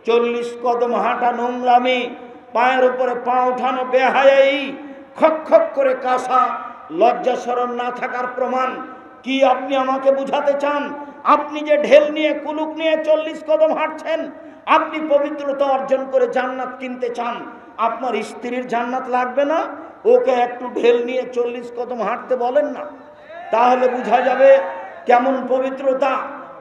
40 কদম হাঁটা নোংরামি, পায়ের উপরে পা উঠানো বেহায়াই, খক খক করে কাশা লজ্জা শরম না থাকার প্রমাণ। কি আপনি আমাকে বুঝাতে চান? আপনি যে ঢেল নিয়ে কুলুক নিয়ে 40 কদম হাঁটছেন, আপনি পবিত্রতা অর্জন করে জান্নাত কিনতে চান। আপনার স্ত্রীর জান্নাত লাগবে না? ওকে একটু ঢেল নিয়ে 40 কদম হাঁটতে বলেন না, তাহলে বোঝা যাবে কেমন পবিত্রতা।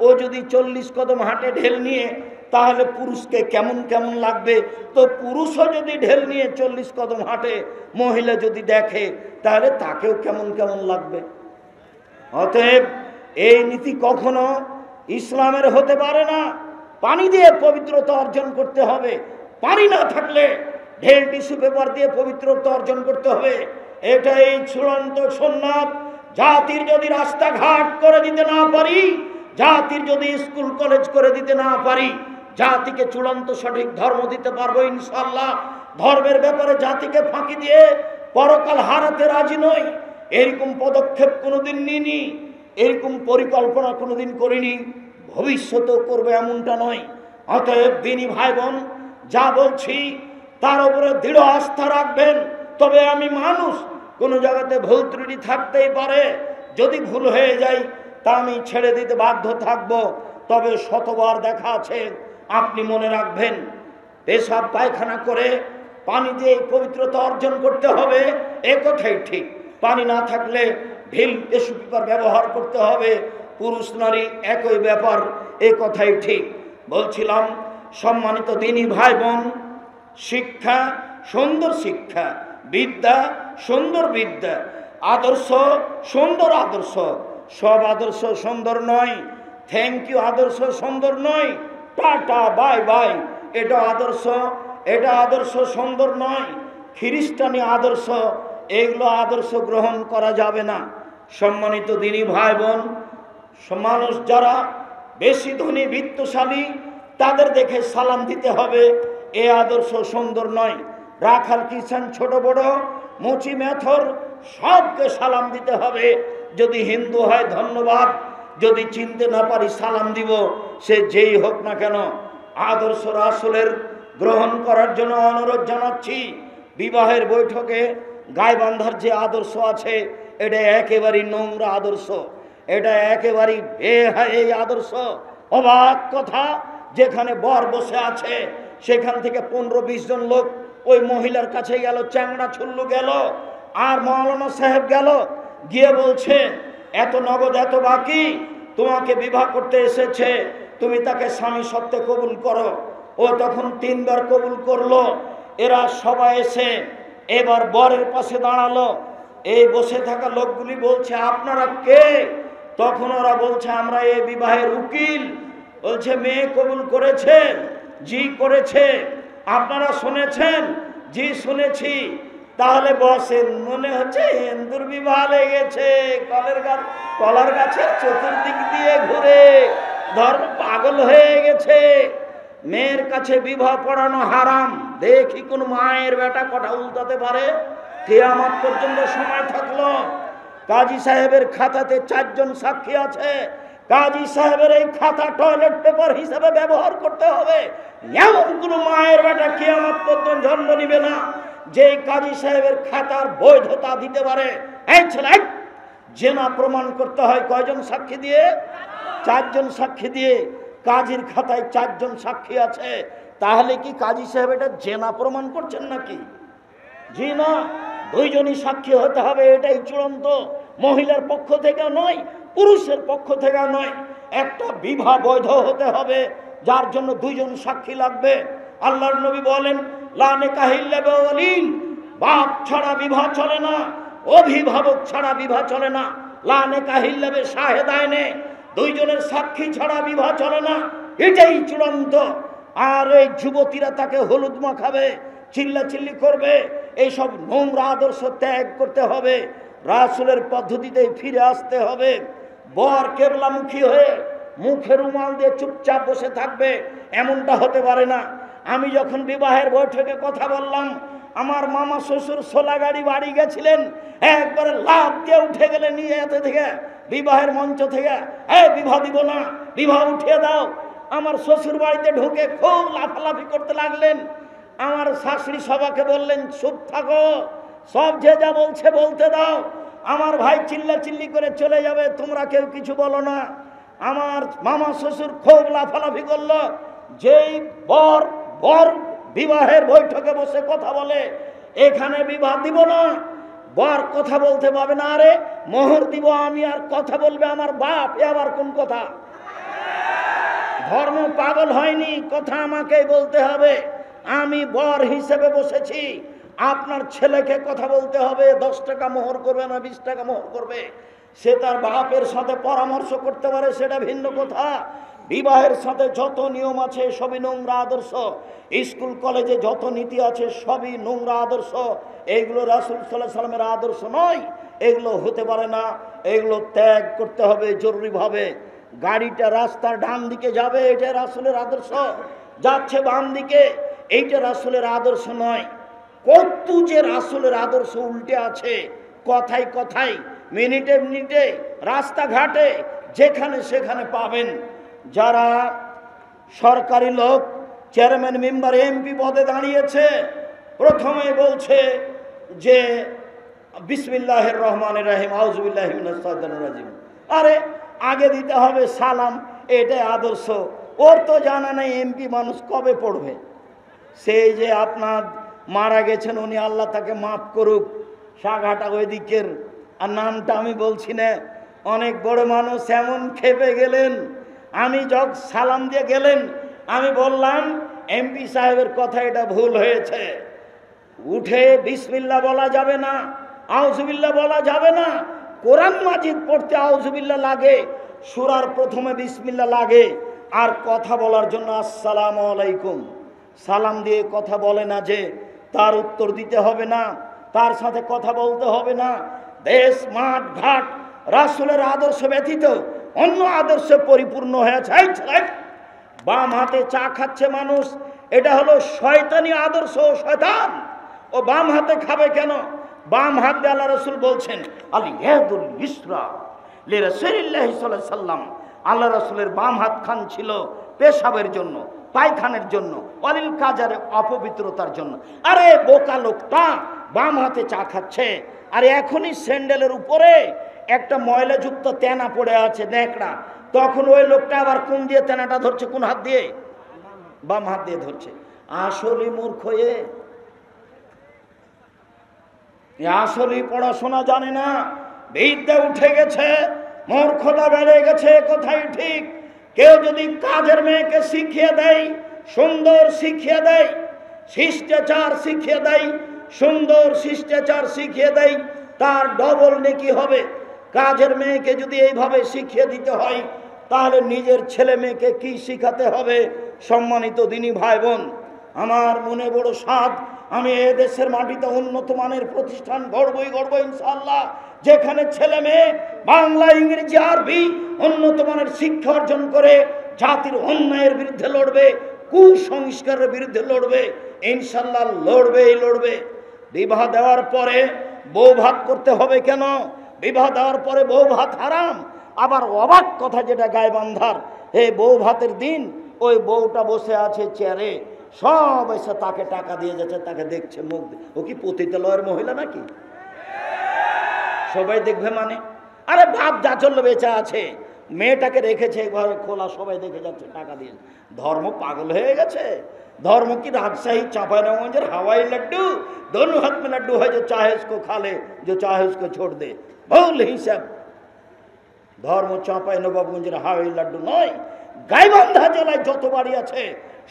ও যদি 40 কদম হাঁটে ঢেল নিয়ে, তাহলে পুরুষকে কেমন কেমন লাগবে। তো পুরুষও যদি ঢেল নিয়ে 40 কদম হাঁটে, মহিলা যদি দেখে, তাহলে তাকেও কেমন কেমন লাগবে। অতএব এই নীতি কখনো ইসলামের হতে পারে না। পানি দিয়ে পবিত্রতা অর্জন করতে হবে। পানি না থাকলে ঢেল টিস্যু পেপার দিয়ে পবিত্রতা অর্জন করতে হবে। এটাই চূড়ান্ত সুন্নাত। জাতির যদি রাস্তাঘাট করে দিতে না পারি, জাতির যদি স্কুল কলেজ করে দিতে না পারি, জাতিকে চূড়ান্ত সঠিক ধর্ম দিতে পারবো ইনশাআল্লাহ। ধর্মের ব্যাপারে জাতিকে ফাঁকি দিয়ে পরকাল হারাতে রাজি নই। এরকম পদক্ষেপ কোনোদিন নিইনি, এরকম পরিকল্পনা কোনোদিন করিনি, ভবিষ্যতেও করবে এমনটা নয়। অতএব দিনী ভাই বোন, যা বলছি তার উপরে দৃঢ় আস্থা রাখবেন। তবে আমি মানুষ, কোনো জায়গাতে ভুল ত্রুটি থাকতেই পারে। যদি ভুল হয়ে যায় তা আমি ছেড়ে দিতে বাধ্য থাকব। তবে শতবার দেখা আছে, আপনি মনে রাখবেন, পেশাব পায়খানা করে পানি দিয়ে পবিত্রতা অর্জন করতে হবে, এ কথাই ঠিক। পানি না থাকলে ঢিল টিস্যু পেপার ব্যবহার করতে হবে। পুরুষ নারী একই ব্যাপার, এ কথাই ঠিক। বলছিলাম, সম্মানিত দিনী ভাই বোন, শিক্ষা সুন্দর শিক্ষা, বিদ্যা সুন্দর বিদ্যা, আদর্শ সুন্দর আদর্শ। সব আদর্শ সুন্দর নয়। থ্যাংক ইউ আদর্শ সুন্দর নয়। টাটা বাই বাই এটা আদর্শ, এটা আদর্শ সুন্দর নয়। খ্রিস্টানি আদর্শ, এগুলো আদর্শ গ্রহণ করা যাবে না। সম্মানিত দিনী ভাই বোন, মানুষ যারা বেশি ধনী বিত্তশালী, তাদের দেখে সালাম দিতে হবে, এ আদর্শ সুন্দর নয়। রাখাল কিষান ছোট বড় মুচি মেথর সবকে সালাম দিতে হবে। যদি হিন্দু হয় ধন্যবাদ, যদি চিনতে না পারি সালাম দিব, সে যেই হোক না কেন। আদর্শ রাসূলের গ্রহণ করার জন্য অনুরোধ জানাচ্ছি। বিবাহের বৈঠকে গায়ে বাঁধার যে আদর্শ আছে, এটা একেবারেই নোংরা আদর্শ, এটা একেবারেই বেহায়া আদর্শ। অবাক কথা, যেখানে বর বসে আছে সেখান থেকে 15-20 জন লোক ওই মহিলার কাছে গেল, চ্যাংড়া ছুল্লু গেল, আর মাওলানা সাহেব গেল, গিয়ে বলছে এত নগদ এত বাকি, তোমাকে বিবাহ করতে এসেছে, তুমি তাকে স্বামী সত্ত্বে কবুল করো। ও তখন 3 বার কবুল করলো। এরা সবাই এসে এবার বরের পাশে দাঁড়ালো। এই বসে থাকা লোকগুলি বলছে আপনারা কে? তখন ওরা বলছে আমরা এই বিবাহের উকিল। বলছে মেয়ে কবুল করেছে? জি করেছে। আপনারা শুনেছেন? জি শুনেছি। তাহলে বসেন। মনে হচ্ছে হিন্দুর বিবাহ লেগেছে, কলার গাছের চতুর্দিক দিয়ে ঘুরে ধর্ম পাগল হয়ে গেছে। মেয়ের কাছে বিবাহ পড়ানো হারাম। দেখি কোন মায়ের বেটা কথা উল্টাতে পারে। কিয়ামত পর্যন্ত সময় থাকলো। কাজী সাহেবের খাতাতে 4 জন সাক্ষী আছে। কাজী সাহেবের এই খাতা টয়লেট পেপার হিসেবে ব্যবহার করতে হবে। এমন কোন মায়ের বেটা কিয়ামত পর্যন্ত জন্ম নিবে না যে কাজী সাহেবের খাতার বৈধতা দিতে পারে। এই ছেলে, জেনা প্রমাণ করতে হয় কয়জন সাক্ষী দিয়ে? 4 জন সাক্ষী দিয়ে। কাজীর খাতায় 4 জন সাক্ষী আছে। তাহলে কি কাজী সাহেব এটা জেনা প্রমাণ করছেন নাকি? জি না, 2 জনই সাক্ষী হতে হবে, এটাই চূড়ান্ত। মহিলার পক্ষ থেকে নয়, পুরুষের পক্ষ থেকে নয়। একটা বিবাহ বৈধ হতে হবে, যার জন্য 2 জন সাক্ষী লাগবে। আল্লাহর নবী বলেন লা নিকাহা ইল্লা বিওয়ালিন, বাপ ছাড়া বিবাহ চলে না, অভিভাবক ছাড়া বিবাহ চলে না। লা নিকাহা ইল্লা বিশাহিদাইনে, 2 জনের সাক্ষী ছাড়া বিবাহ চলে না, এটাই চূড়ান্ত। আর এই যুবতীরা তাকে হলুদ মাখাবে, চিল্লাচিল্লি করবে, এইসব নোংরা আদর্শ ত্যাগ করতে হবে। রাসূলের পদ্ধতিতে ফিরে আসতে হবে। বর কেবলামুখী হয়ে মুখে রুমাল দিয়ে চুপচাপ বসে থাকবে, এমনটা হতে পারে না। আমি যখন বিবাহের বৈঠকে কথা বললাম, আমার মামা শ্বশুর 16 গাড়ি বাড়ি গেছিলেন, একবারে লাফ দিয়ে উঠে গেলে নিয়ে এতে থেকে বিবাহের মঞ্চ থেকে, বিবাহ দিব না, বিবাহ উঠিয়ে দাও। আমার শ্বশুর বাড়িতে ঢুকে খুব লাফালাফি করতে লাগলেন। আমার শাশুড়ি সবাকে বললেন, চুপ থাকো, সব যে যা বলছে বলতে দাও। আমার ভাই চিল্লাচিল্লি করে চলে যাবে, তোমরা কেউ কিছু বলো না। আমার মামা শ্বশুর খুব লাফালাফি করলো। যেই বর বর বিবাহের বৈঠকে বসে কথা বলে, এখানে বিবাহ দিব না, বর কথা বলতে পাবে না, আরে মোহর দিব আমি, আর কথা বলবে আমার বাপ, এ আবার কোন কথা? ধর্ম পাগল হয়নি, কথা আমাকেই বলতে হবে। আমি বর হিসেবে বসেছি, আপনার ছেলেকে কথা বলতে হবে। 10 টাকা মোহর করবে না 20 টাকা মোহর করবে, সে তার বাপের সাথে পরামর্শ করতে পারে, সেটা ভিন্ন কথা। বিবাহের সাথে যত নিয়ম আছে সবই নোংরা আদর্শ, স্কুল কলেজে যত নীতি আছে সবই নোংরা আদর্শ। এইগুলো রাসূল সাল্লাল্লাহু আলাইহি সাল্লামের আদর্শ নয়, এগুলো হতে পারে না, এগুলো ত্যাগ করতে হবে জরুরিভাবে। গাড়িটা রাস্তার ডান দিকে যাবে, এটা রাসূলের আদর্শ, যাচ্ছে বাম দিকে, এইটা রাসূলের আদর্শ নয়। কত যে রাসূলের আদর্শ উল্টে আছে, কথায় কথায়, মিনিটে মিনিটে, রাস্তাঘাটে, যেখানে সেখানে পাবেন। যারা সরকারি লোক, চেয়ারম্যান মেম্বার এমপি পদে দাঁড়িয়েছে, প্রথমে বলছে যে বিসমিল্লাহির রহমানির রহিম, আউযু বিল্লাহি মিনাশ শাইতানির রাজিম। আরে আগে দিতে হবে সালাম, এটাই আদর্শ। ওর তো জানা নেই এমপি মানুষ কবে পড়বে। সেই যে আপনার মারা গেছেন, উনি আল্লাহ তাকে মাফ করুক, সাঘাটা ওই দিকের, আর নামটা আমি বলছি না, অনেক বড় মানুষ এমন খেপে গেলেন। আমি যখন সালাম দিয়ে গেলেন, আমি বললাম এমপি সাহেবের কথা এটা ভুল হয়েছে, উঠে বিসমিল্লাহ বলা যাবে না, আউযুবিল্লাহ বলা যাবে না। কোরআন মাজিদ পড়তে আউযুবিল্লাহ লাগে, সূরার প্রথমে বিসমিল্লাহ লাগে, আর কথা বলার জন্য আসসালামু আলাইকুম। সালাম দিয়ে কথা বলে না যে তার উত্তর দিতে হবে না, তার সাথে কথা বলতে হবে না। দেশ মাঠ ঘাট রাসূলের আদর্শ ব্যতীত অন্য আদর্শে পরিপূর্ণ হয়েছে। বাম হাতে চা খাচ্ছে মানুষ, এটা হলো শয়তানি আদর্শ, শয়তান। ও বাম হাতে খাবে কেন? বাম হাত দিয়ে আল্লাহ রাসূল বলছেন আল ইয়াদুল ইসরা লি রাসূলিল্লাহি সাল্লাল্লাহু আলাইহি সাল্লাম। আল্লাহ রাসূলের বাম হাত খান ছিল পেশাবের জন্য, পায়খানের জন্য, অলিল কাজারে অপবিত্রতার জন্য। আরে বোকা লোকটা বাম হাতে চা খাচ্ছে, আর এখনই স্যান্ডেলের উপরে একটা ময়লাযুক্ত তেনা পড়ে আছে, ন্যাকড়া, তখন ওই লোকটা আবার কোন দিয়ে তেনাটা ধরছে? কোন হাত দিয়ে? বাম হাত দিয়ে ধরছে। আসলে মূর্খ, আসলে পড়াশোনা জানে না, বিদ্যা উঠে গেছে, মূর্খতা বেড়ে গেছে, কোথায় ঠিক। কেউ যদি কাজের মেয়েকে শিখিয়ে দেয়, সুন্দর শিখিয়ে দেয়, শিষ্টাচার শিখিয়ে দেয়, সুন্দর শিষ্টাচার শিখিয়ে দেয়, তার ডবল নেকি হবে। কাজের মেয়েকে যদি এইভাবে শিখিয়ে দিতে হয়, তাহলে নিজের ছেলে মেয়েকে কি শিখাতে হবে? সম্মানিত দিনী ভাই বোন, আমার মনে বড় সাধ, আমি এ দেশের মাটিতে উন্নত মানের প্রতিষ্ঠান গড়বই ইনশাআল্লাহ, যেখানে ছেলে মেয়ে বাংলা, ইংরেজি, আরবি উন্নত মানের শিক্ষা অর্জন করে জাতির অন্যায়ের বিরুদ্ধে লড়বে, কুসংস্কারের বিরুদ্ধে লড়বে, ইনশাআল্লাহ লড়বে। বিবাহ দেওয়ার পরে বউ ভাত করতে হবে কেন? বিবাহ দেওয়ার পরে বউ ভাত হারাম। আবার অবাক কথা যেটা গায়বান্ধার, এই বউ ভাতের দিন ওই বউটা বসে আছে চেয়ারে, সব এসে তাকে টাকা দিয়ে যাচ্ছে, তাকে দেখছে, মুখ, ও কি পতিতালয়ের মহিলা নাকি? সবাই দেখবে মানে? আরে বাপ যা চললো বেঁচে আছে, মেয়েটাকে রেখেছে ঘরে খোলা, সবাই দেখে যাচ্ছে, টাকা দিয়ে। ধর্ম পাগল হয়ে গেছে। धर्म की राजशाही चांपानेर हवाई लड्डू दोनों हाथ में लड्डू है, जो चाहे उसको खा ले, जो चाहे उसको छोड़ दे। भूल हिसाब धर्म चांपानेर हवाई लड्डू नय। गाईबान्धा জেলায় যত বাড়ি আছে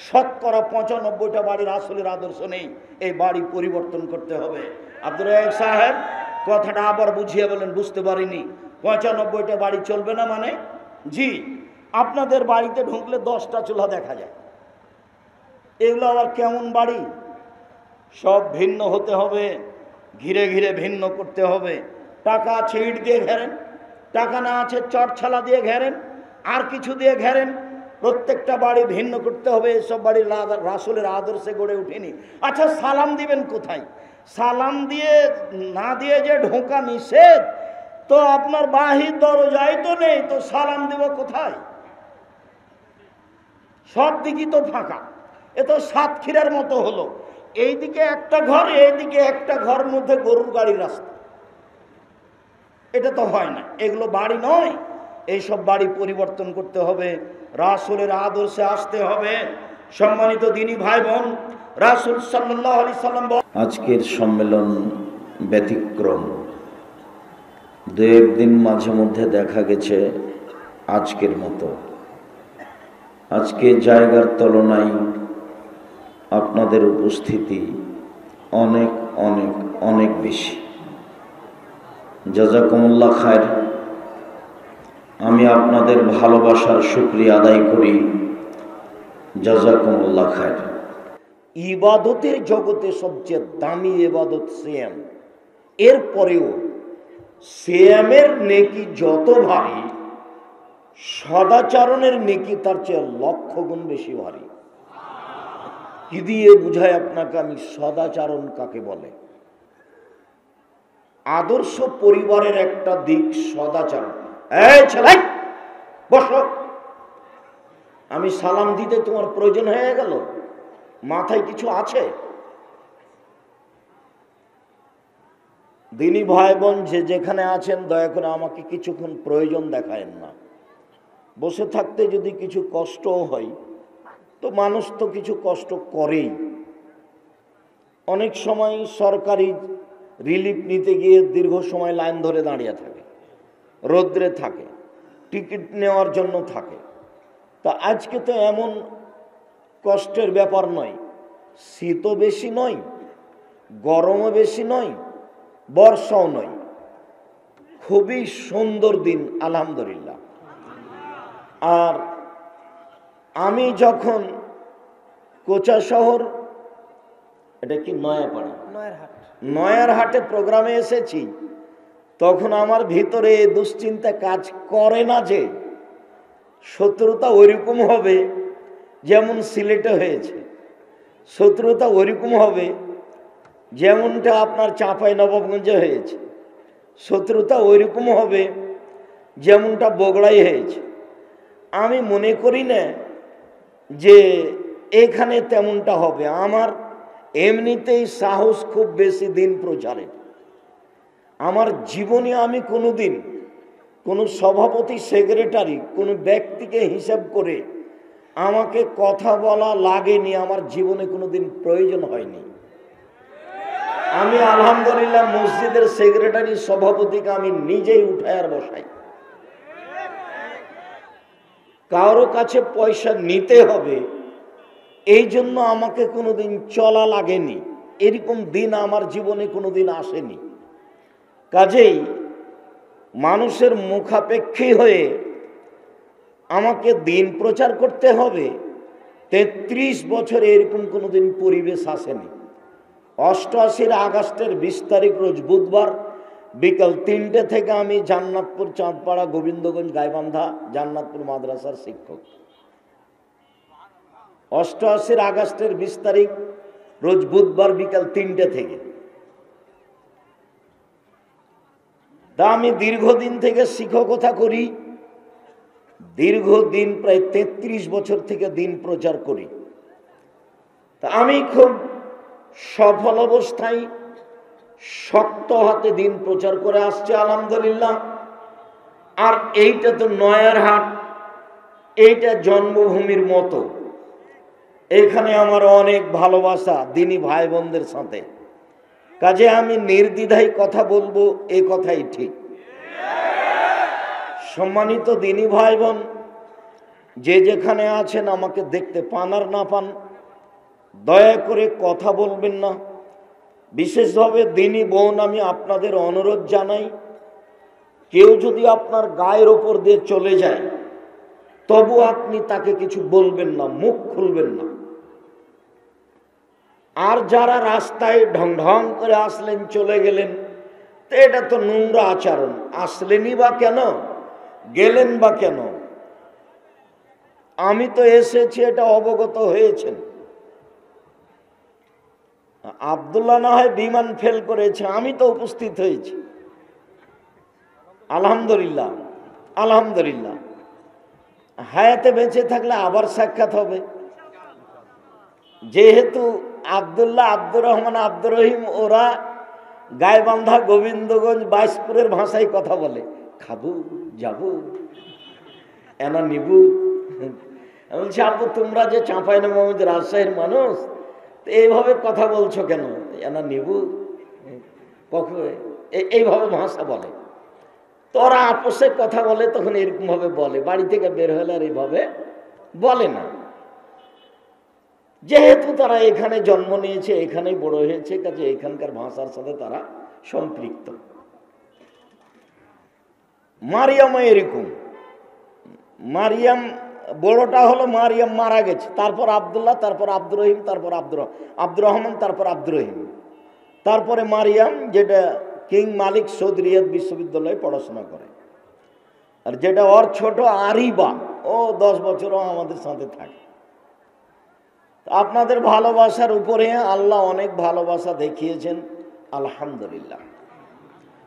শতকরা 95টা বাড়ির আসলের আদর্শ নেই। এই বাড়ি পরিবর্তন করতে হবে। আব্দুর রাজ্জাক সাহেব কথাটা আবার বুঝিয়ে বলেন, বুঝতে পারিনি। 95টা বাড়ি চলবে না মানে? জি, আপনাদের বাড়িতে ঢুকলে 10টা চুলা দেখা যায়। এগুলো আবার কেমন বাড়ি? সব ভিন্ন হতে হবে, ঘিরে ঘিরে ভিন্ন করতে হবে। টাকা আছে ইট দিয়ে ঘেরেন, টাকা না আছে চটছালা দিয়ে ঘেরেন, আর কিছু দিয়ে ঘেরেন। প্রত্যেকটা বাড়ি ভিন্ন করতে হবে। এসব বাড়ি রাসূলের আদর্শে গড়ে উঠেনি। আচ্ছা, সালাম দিবেন কোথায়? সালাম দিয়ে না দিয়ে যে ঢোকা নিষেধ, তো আপনার বাহির দরজায় তো নেই, তো সালাম দিব কোথায়? সব দিকই তো ফাঁকা, এ তো সাতক্ষীরার মতো হলো, এইদিকে একটা ঘর এইদিকে একটা ঘর, মধ্যে গরুর গাড়ির রাস্তা। এটা তো হয় না, এগুলো বাড়ি নয়। এইসব বাড়ি পরিবর্তন করতে হবে, রাসূলের আদর্শে আসতে হবে। সম্মানিত দিনী ভাই বোন, রাসূল সাল্লাল্লাহু আলাইহি সাল্লাম আজকের সম্মেলন ব্যতিক্রম। দু একদিন মাঝে মধ্যে দেখা গেছে আজকের মতো। আজকে জায়গার তুলনায় আপনাদের উপস্থিতি অনেক অনেক অনেক বেশি। জাযাকুমুল্লাহ খায়র। আমি আপনাদের ভালোবাসার শুকরিয়া আদায় করি। জাযাকুমুল্লাহ খায়র। ইবাদতের জগতে সবচেয়ে দামি ইবাদত সিয়াম। এরপরেও সিয়ামের নেকি যত ভারী, সদাচরণের নেকি তার চেয়ে লক্ষ গুণ বেশি ভারী। কি দিয়ে বুঝায় আপনাকে আমি সদাচরণ কাকে বলে? আদর্শ পরিবারের একটা দিক সদাচরণ। এই ছেলে বসো, আমি সালাম দিতে তোমার প্রয়োজন হয়ে গেল? মাথায় কিছু আছে? দিনী ভাই বোন যে যেখানে আছেন, দয়া করে আমাকে কিছুক্ষণ প্রয়োজন দেখায়েন না। বসে থাকতে যদি কিছু কষ্টও হয়, তো মানুষ তো কিছু কষ্ট করেই। অনেক সময় সরকারি রিলিফ নিতে গিয়ে দীর্ঘ সময় লাইন ধরে দাঁড়িয়ে থাকে, রৌদ্রে থাকে, টিকিট নেওয়ার জন্য থাকে। তা আজকে তো এমন কষ্টের ব্যাপার নয়, শীতও বেশি নয়, গরমও বেশি নয়, বর্ষাও নয়, খুবই সুন্দর দিন আলহামদুলিল্লাহ। আর আমি যখন কোচা শহর, এটা কি নয়াপাড়া, নয়ারহাটে প্রোগ্রামে এসেছি, তখন আমার ভিতরে দুশ্চিন্তা কাজ করে না যে শত্রুতা ওইরকম হবে যেমন সিলেটে হয়েছে, শত্রুতা ওইরকম হবে যেমনটা আপনার চাঁপাইনবাবগঞ্জে হয়েছে, শত্রুতা ওইরকম হবে যেমনটা বগুড়ায় হয়েছে। আমি মনে করি না যে এখানে তেমনটা হবে। আমার এমনিতেই সাহস খুব বেশি দিন প্রচারে। আমার জীবনে আমি কোনোদিন কোনো সভাপতি, সেক্রেটারি, কোনো ব্যক্তিকে হিসাব করে আমাকে কথা বলা লাগেনি, আমার জীবনে কোনোদিন প্রয়োজন হয়নি। আমি আলহামদুলিল্লাহ মসজিদের সেক্রেটারি, সভাপতিকে আমি নিজেই উঠায় আর বসাই। কারো কাছে পয়সা নিতে হবে এই জন্য আমাকে কোনোদিন চলা লাগেনি, এরকম দিন আমার জীবনে কোনোদিন আসেনি। কাজেই মানুষের মুখাপেক্ষী হয়ে আমাকে দিন প্রচার করতে হবে, 33 বছরে এরকম কোনোদিন পরিবেশ আসেনি। 88 আগস্টের 20 তারিখ রোজ বুধবার বিকাল 3টে থেকে আমি জান্নাতপুর, চাঁদপাড়া, গোবিন্দগঞ্জ, গাইবান্ধা জান্নাতপুর মাদ্রাসার শিক্ষক। 88 আগস্টের 20 তারিখ রোজ বুধবার বিকাল 3টে থেকে। তা আমি দীর্ঘদিন থেকে শিক্ষকতা করি, দীর্ঘদিন প্রায় 33 বছর থেকে দিন প্রচার করি। তা আমি খুব সফল অবস্থায় শক্ত হাতে দিন প্রচার করে আসছে আলহামদুলিল্লাহ। আর এইটা তো নয়ারহাট, এইটা জন্মভূমির মতো, এখানে আমার অনেক ভালোবাসা দিনী ভাই বোনদের সাথে। কাজে আমি নির্দ্বিধায় কথা বলবো, এ কথাই ঠিক। সম্মানিত দিনী ভাই বোন, যে যেখানে আছেন, আমাকে দেখতে পান আর না পান, দয়া করে কথা বলবেন না। বিশেষভাবে দিনী বোন, আমি আপনাদের অনুরোধ জানাই, কেউ যদি আপনার গায়ের ওপর দিয়ে চলে যায়, তবু আপনি তাকে কিছু বলবেন না, মুখ খুলবেন না। আর যারা রাস্তায় ঢং ঢং করে আসলেন, চলে গেলেন, তো এটা তো নোংরা আচরণ। আসলেনই বা কেন, গেলেন বা কেন? আমি তো এসেছি, এটা অবগত হয়েছেন। আব্দুল্লাহ না হয় বিমান ফেল করেছে, আমি তো উপস্থিত হয়েছি আলহামদুলিল্লাহ। আলহামদুলিল্লাহ। হায়াতে বেঁচে থাকলে আবার সাক্ষাৎ হবে। যেহেতু আব্দুল্লাহ, আব্দুর রহমান, আব্দুর রহিম ওরা গাইবান্ধা, গোবিন্দগঞ্জ, বাইশপুরের ভাষায় কথা বলে, খাবো, যাবো, এনা নিবু। বলছি আব্বু তোমরা যে চাঁপাইনবাবগঞ্জ রাজশাহীর মানুষ, এইভাবে কথা বলছো কেন? এনা নিবু কখন এইভাবে ভাষা বলে। তোরা আপোষে কথা বলে তখন এরকম ভাবে বলে, বাড়ি থেকে বের হলে আর এইভাবে বলে না। যেহেতু তারা এখানে জন্ম নিয়েছে, এখানেই বড় হয়েছে, কাজে এখানকার ভাষার সাথে তারা সম্পৃক্ত। মারিয়ামও এরকম। মারিয়াম বড়টা হলো মারিয়াম, মারা গেছে, তারপর আব্দুল্লাহ, তারপর আব্দুর রহিম, তারপর আব্দুর রহমান, তারপর আব্দুর রহিম, তারপরে মারিয়াম, যেটা কিং মালিক সৌদ রিয়াদ বিশ্ববিদ্যালয়ে পড়াশোনা করে। আর যেটা ওর ছোট আরিবা, ও 10 বছরও আমাদের সাথে থাকে। আপনাদের ভালোবাসার উপরে আল্লাহ অনেক ভালোবাসা দেখিয়েছেন, আলহামদুলিল্লাহ।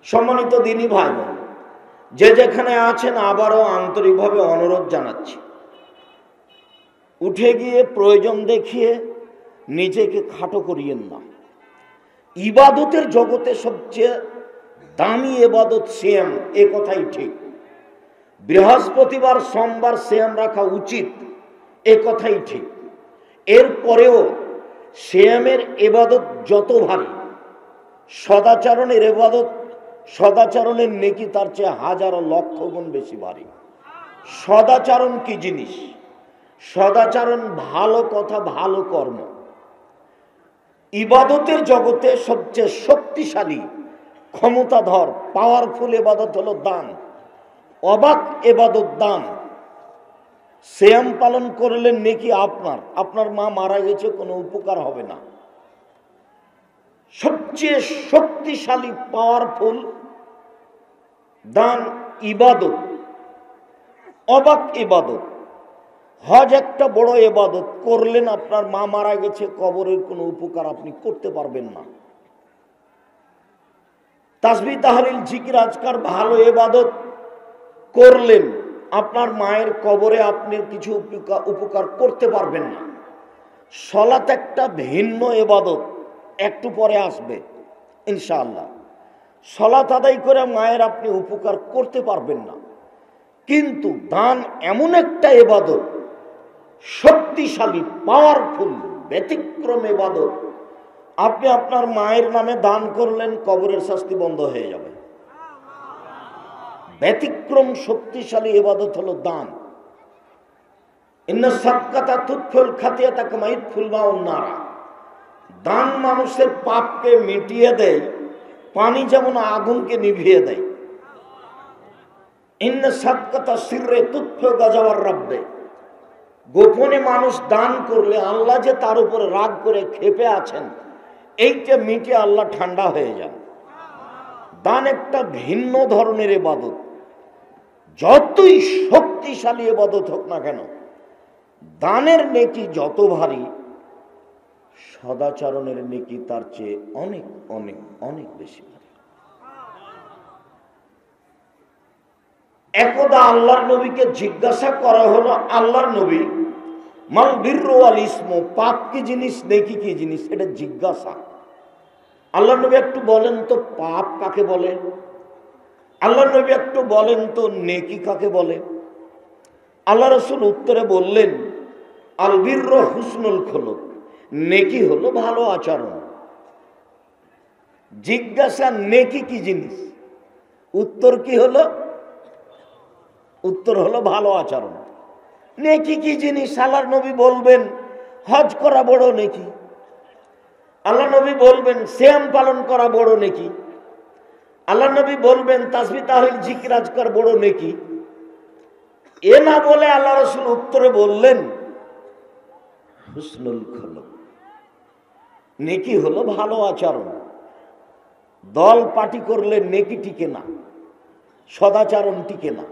সম্মানিত দিনী ভাই বোন, যে যেখানে আছেন আবারও আন্তরিকভাবে অনুরোধ জানাচ্ছি, উঠে গিয়ে প্রয়োজন দেখিয়ে নিজেকে খাটো করিয়েন না। ইবাদতের জগতে সবচেয়ে দামি ইবাদত সিয়াম, এ কথাই ঠিক। বৃহস্পতিবার, সোমবার সিয়াম রাখা উচিত, এ কথাই ঠিক। এরপরেও সিয়ামের ইবাদত যত ভারী, সদাচরণের ইবাদত, সদাচরণের নেকি তার চেয়ে হাজারো লক্ষ গুণ বেশি ভারী। সদাচরণ কি জিনিস? সদাচরণ ভালো কথা, ভালো কর্ম। ইবাদতের জগতে সবচেয়ে শক্তিশালী, ক্ষমতাধর, পাওয়ারফুল ইবাদত হলো দান। অবাক ইবাদত দান। সিয়াম পালন করলেন নেকি আপনার মা মারা গেছে, কোনো উপকার হবে না। সবচেয়ে শক্তিশালী, পাওয়ারফুল দান ইবাদত, অবাক ইবাদত। হজ একটা বড় ইবাদত, করলেন, আপনার মা মারা গেছে, কবরের কোনো উপকার আপনি করতে পারবেন না। তাসবিহ, তাহলিল, জিকির, আজকার ভালো ইবাদত করলেন, আপনার মায়ের কবরে আপনি কিছু উপকার করতে পারবেন না। সালাত একটা ভিন্ন ইবাদত, একটু পরে আসবে ইনশাআল্লাহ। সালাত আদায় করে মায়ের আপনি উপকার করতে পারবেন না। কিন্তু দান এমন একটা ইবাদত, শক্তিশালী, পাওয়ারফুল, ব্যতিক্রম ইবাদত। আপনি আপনার মায়ের নামে দান করলেন, কবরের শাস্তি বন্ধ হয়ে যাবে। ব্যতিক্রম শক্তিশালী ইবাদত হলো দান। ইন্না সাদকাতা তুতফিল খাতিয়াতা কামা ইতফিল মাউন নারা। দান মানুষের পাপকে মিটিয়ে দেয়, পানি যেমন আগুনকে নিভিয়ে দেয়। ইন্না সাদকাতা সিররে তুতফিল গাজাওয়ার রাব্বে। গোপনে মানুষ দান করলে আল্লাহ যে তার উপরে রাগ করে ক্ষেপে আছেন, এইটা মিটে আল্লাহ ঠান্ডা হয়ে যান। দান একটা ভিন্ন ধরনের ইবাদত। যতই শক্তিশালী ইবাদত হোক না কেন, দানের নেকি যত ভারী, সদাচরণের নেকি তার চেয়ে অনেক অনেক অনেক বেশি ভারী। একদা আল্লাহর নবীকে জিজ্ঞাসা করা হলো, আল্লাহর নবী, মাল বিররু ওয়াল ইসমু, পাপ কি জিনিস, নেকি কি জিনিস, এটা জিজ্ঞাসা। আল্লাহর নবী একটু বলেন তো পাপ কাকে বলে? আল্লাহর নবী একটু বলেন তো নেকি কাকে বলে? আল্লাহ রাসূল উত্তরে বললেন, আল বিররু হুসনুল খুলুক, নেকি হলো ভালো আচরণ। জিজ্ঞাসা নেকি কি জিনিস, উত্তর কি হলো? উত্তর হলো ভালো আচরণ। নেকি কি জিনিস? আল্লাহর নবী বলবেন হজ করা বড় নেকি। আল্লাহ নবী বলবেন সিয়াম পালন করা বড় নেকি। আল্লাহ নবী বলবেন তাসবিহ, তাহলিল, জিকির, আজকার বড় নেকি। এ না বলে আল্লাহ রাসূল উত্তরে বললেন হুসনুল খুলুক, নেকি হলো ভালো আচরণ। দল পার্টি করলে নেকি টিকে না, সদাচরণ টিকে না।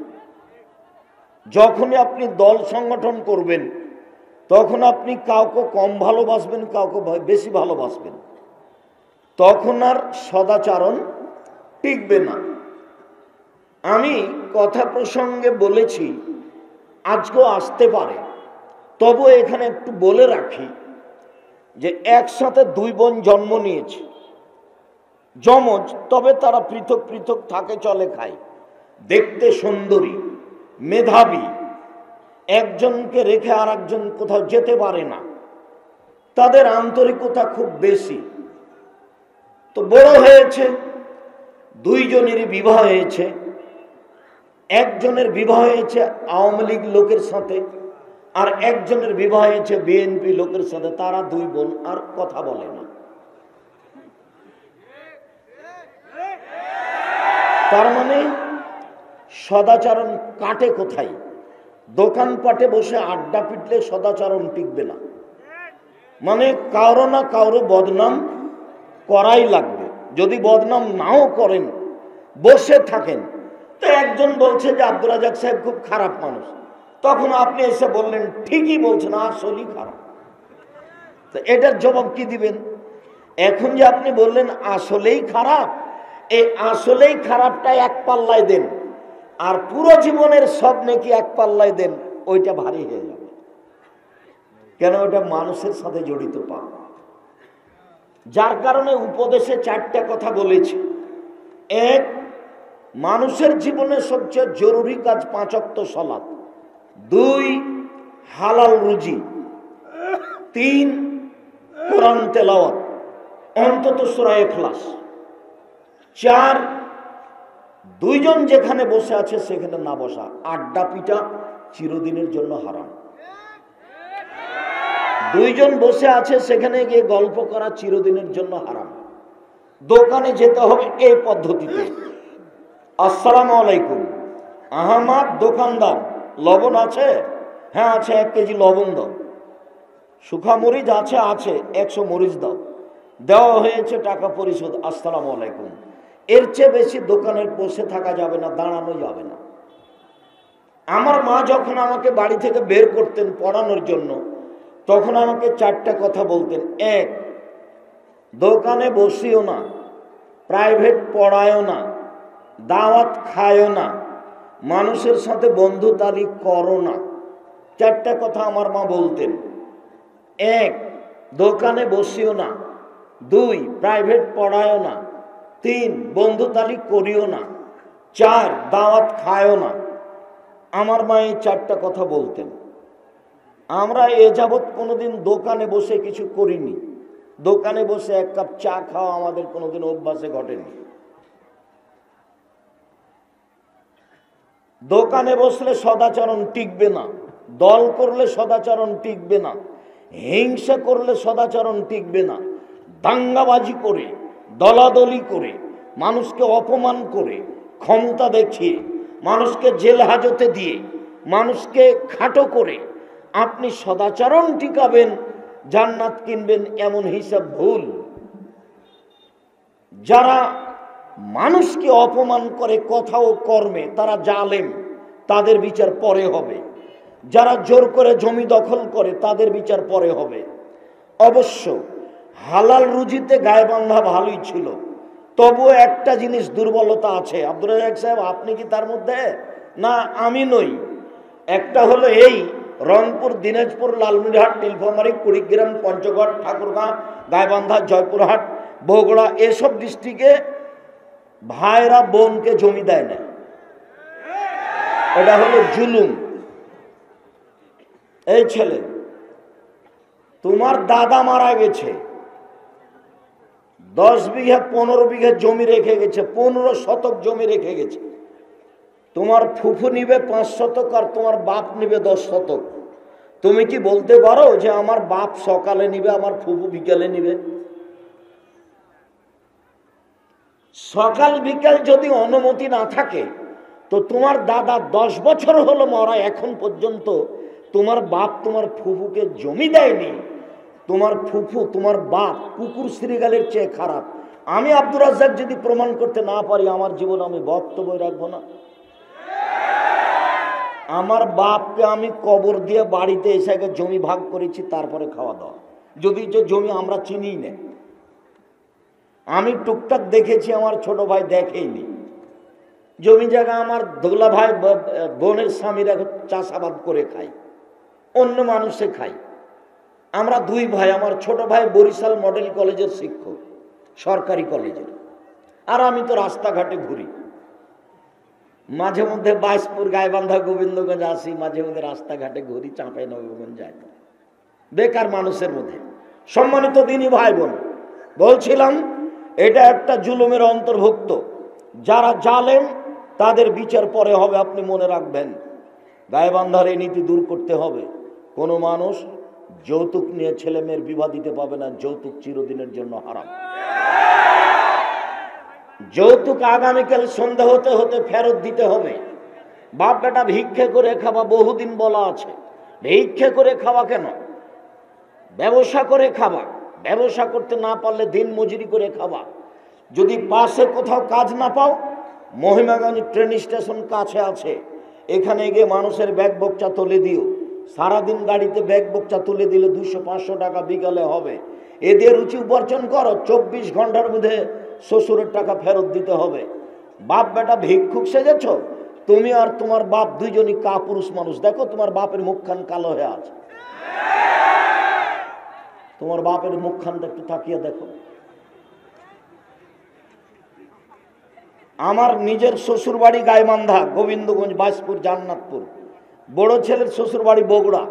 যখনই আপনি দল সংগঠন করবেন, তখন আপনি কাউকে কম ভালোবাসবেন, কাউকে বেশি ভালোবাসবেন, তখন আর সদাচরণ টিকবে না। আমি কথা প্রসঙ্গে বলেছি, আজকেও আসতে পারে। তবু এখানে একটু বলে রাখি যে একসাথে দুই বোন জন্ম নিয়েছে, যমজ, তবে তারা পৃথক পৃথক থাকে, চলে খায়, দেখতে সুন্দরী, মেধাবী, একজনকে রেখে আর একজন কোথাও যেতে পারে না, তাদের আন্তরিকতা খুব বেশি। তো বড় হয়েছে, দুইজনেরই বিবাহ হয়েছে। একজনের বিবাহ হয়েছে আওয়ামী লীগ লোকের সাথে, আর একজনের বিবাহ হয়েছে বিএনপি লোকের সাথে। তারা দুই বোন আর কথা বলে না। তার মানে সদাচরণ কাটে কোথায়? দোকানপাটে বসে আড্ডা পিটলে সদাচরণ টিকবে না। মানে কারো না কারো বদনাম করাই লাগবে। যদি বদনাম নাও করেন, বসে থাকেন, তো একজন বলছে যে আব্দুর রাজ্জাক সাহেব খুব খারাপ মানুষ, তখন আপনি এসে বললেন ঠিকই বলছেন, আসলেই খারাপ। তো এটার জবাব কি দিবেন? এখন যে আপনি বললেন আসলেই খারাপ, এই আসলেই খারাপটা এক পাল্লায় দেন, আর পুরো জীবনের সব নাকি এক পাল্লায় দেন, ওইটা ভারী হয়ে যাবে। কেন? ওটা মানুষের সাথে জড়িত পাপ। যার কারণে উপদেশে চারটা কথা বলেছি। এক, মানুষের জীবনে সবচেয়ে জরুরি কাজ 5 ওয়াক্ত সালাত। 2, হালাল রুজি। 3, কোরআন তেলাওয়াত, অন্তত সূরা ইখলাস। 4, দুইজন যেখানে বসে আছে সেখানে না বসা। আড্ডা পিটা চিরদিনের জন্য হারাম। দুইজন বসে আছে সেখানে গিয়ে গল্প করা চিরদিনের জন্য হারাম। দোকানে যেতে হবে এই পদ্ধতিতে, আসসালামু আলাইকুম, আহমদ দোকানদার, লবণ আছে? হ্যাঁ আছে, 1 কেজি লবণ দাও। শুখা মরিচ আছে? আছে, 100 মরিচ দাও। দেওয়া হয়েছে, টাকা পরিশোধ, আসসালামু আলাইকুম। এর চেয়ে বেশি দোকানের বসে থাকা যাবে না, দাঁড়ানো যাবে না। আমার মা যখন আমাকে বাড়ি থেকে বের করতেন পড়ানোর জন্য, তখন আমাকে 4টা কথা বলতেন। 1, দোকানে বসিও না, প্রাইভেট পড়ায়ও না, দাওয়াত খায়ও না, মানুষের সাথে বন্ধুতালি করো না। 4টা কথা আমার মা বলতেন। 1, দোকানে বসিও না। 2, প্রাইভেট পড়ায়ও না। 3, বন্ধুতালি করিও না। 4, দাওয়াত খায়ও না। আমার মা এই 4টা কথা বলতেন। আমরা এ যাবৎ কোনোদিন দোকানে বসে কিছু করিনি। দোকানে বসে 1 কাপ চা খাওয়া আমাদের কোনোদিন অভ্যাসে ঘটেনি। দোকানে বসলে সদাচরণ টিকবে না, দল করলে সদাচরণ টিকবে না, হিংসা করলে সদাচরণ টিকবে না। দাঙ্গাবাজি করে, দলাদলি করে, মানুষকে অপমান করে, ক্ষমতা দেখিয়ে, মানুষকে জেল হাজতে দিয়ে, মানুষকে খাটো করে আপনি সদাচরণ টিকাবেন, জান্নাত কিনবেন, এমন হিসাব ভুল। যারা মানুষকে অপমান করে কথা ও কর্মে, তারা জালেম, তাদের বিচার পরে হবে। যারা জোর করে জমি দখল করে, তাদের বিচার পরে হবে। অবশ্য হালাল রুজিতে গায়ে বাঁধা ভালোই ছিল, তবুও একটা জিনিস দুর্বলতা আছে। আব্দুর রাজ্জাক সাহেব, আপনি কি তার মধ্যে? না, আমি নই। একটা হলো এই, রংপুর, দিনাজপুর, লালমনিরহাট, নীলফামারী, কুড়িগ্রাম, পঞ্চগড়, ঠাকুরগাঁ, গাইবান্ধা, জয়পুরহাট, বগুড়া, এসব ডিস্ট্রিক্টে ভাইরা বোনকে জমি দেয় না। এটা হলো জুলুম। এই ছেলে, তোমার দাদা মারা গেছে, 10 বিঘা 15 বিঘা জমি রেখে গেছে, 15 শতক জমি রেখে গেছে। তোমার ফুফু নিবে 5 শতক আর তোমার বাপ নিবে 10 শতক। তুমি কি বলতে পারো যে আমার বাপ সকালে নিবে, আমার ফুফু বিকালে নিবে? সকাল বিকাল যদি অনুমতি না থাকে, তো তোমার দাদা 10 বছর হলো মরা, এখন পর্যন্ত তোমার বাপ তোমার ফুফুকে জমি দেয়নি। তোমার ফুফু, তোমার বাপ কুকুর শ্রীগালের চেয়ে খারাপ। আমি আব্দুর রাজ্জাক যদি প্রমাণ করতে না পারি, আমার জীবন আমি বক্তব্য রাখবো না। আমার বাপকে আমি কবর দিয়ে বাড়িতে এসে আগে জমি ভাগ করেছি, তারপরে খাওয়া দাওয়া। যদি যে জমি আমরা চিনি না, আমি টুকটাক দেখেছি, আমার ছোট ভাই দেখেইনি। জমি জায়গা আমার দোলা ভাই বোনের স্বামীরা চাষাবাদ করে খায়, অন্য মানুষে খায়। আমরা দুই ভাই, আমার ছোট ভাই বরিশাল মডেল কলেজের শিক্ষক, সরকারি কলেজের, আর আমি তো রাস্তাঘাটে ঘুরি, মাঝে মধ্যে বাইশপুর, গাইবান্ধা, গোবিন্দগঞ্জ আসি, মাঝে মধ্যে রাস্তাঘাটে ঘুরি, চাঁপাই নবগঞ্জ যাই, বেকার মানুষের মধ্যে। সম্মানিত দিনী ভাই বোন, বলছিলাম এটা একটা জুলুমের অন্তর্ভুক্ত। যারা জালেম তাদের বিচার পরে হবে, আপনি মনে রাখবেন। গাইবান্ধার এই নীতি দূর করতে হবে। কোনো মানুষ যৌতুক নিয়ে ছেলে মেয়ের বিবাহ দিতে পাবে না, যৌতুক চিরদিনের জন্য হারাম। যৌতুক আগামীকাল সন্ধ্যা হতে হতে ফেরত দিতে হবে। বাপ বেটা ভিক্ষে করে খাওয়া বহুদিন বলা আছে, ভিক্ষে করে খাওয়া কেন? ব্যবসা করে খাওয়া, ব্যবসা করতে না পারলে দিন মজুরি করে খাওয়া। যদি পাশে কোথাও কাজ না পাও, মহিমাগঞ্জ ট্রেন স্টেশন কাছে আছে, এখানে গিয়ে মানুষের ব্যাগ বকচা তুলে দিও। সারাদিন গাড়িতে ব্যাগ বকচা তুলে দিলে 200-500 টাকা বিকালে হবে। এদের রুচি উপার্জন করো, 24 ঘন্টার মধ্যে শ্বশুরের টাকা ফেরত দিতে হবে। বাপ বেটা ভিক্ষুক সেজেছ, তুমি আর তোমার বাপ দুইজনই কাপুরুষ মানুষ। দেখো তোমার বাপের মুখখান কালো হয়ে আছে, তোমার বাপের মুখখানটা একটু তাকিয়ে দেখো। আমার নিজের শ্বশুর বাড়ি গাইবান্ধা, গোবিন্দগঞ্জ, বাইশপুর, জান্নাতপুর। বড় ছেলের শ্বশুর বাড়ি বগুড়া,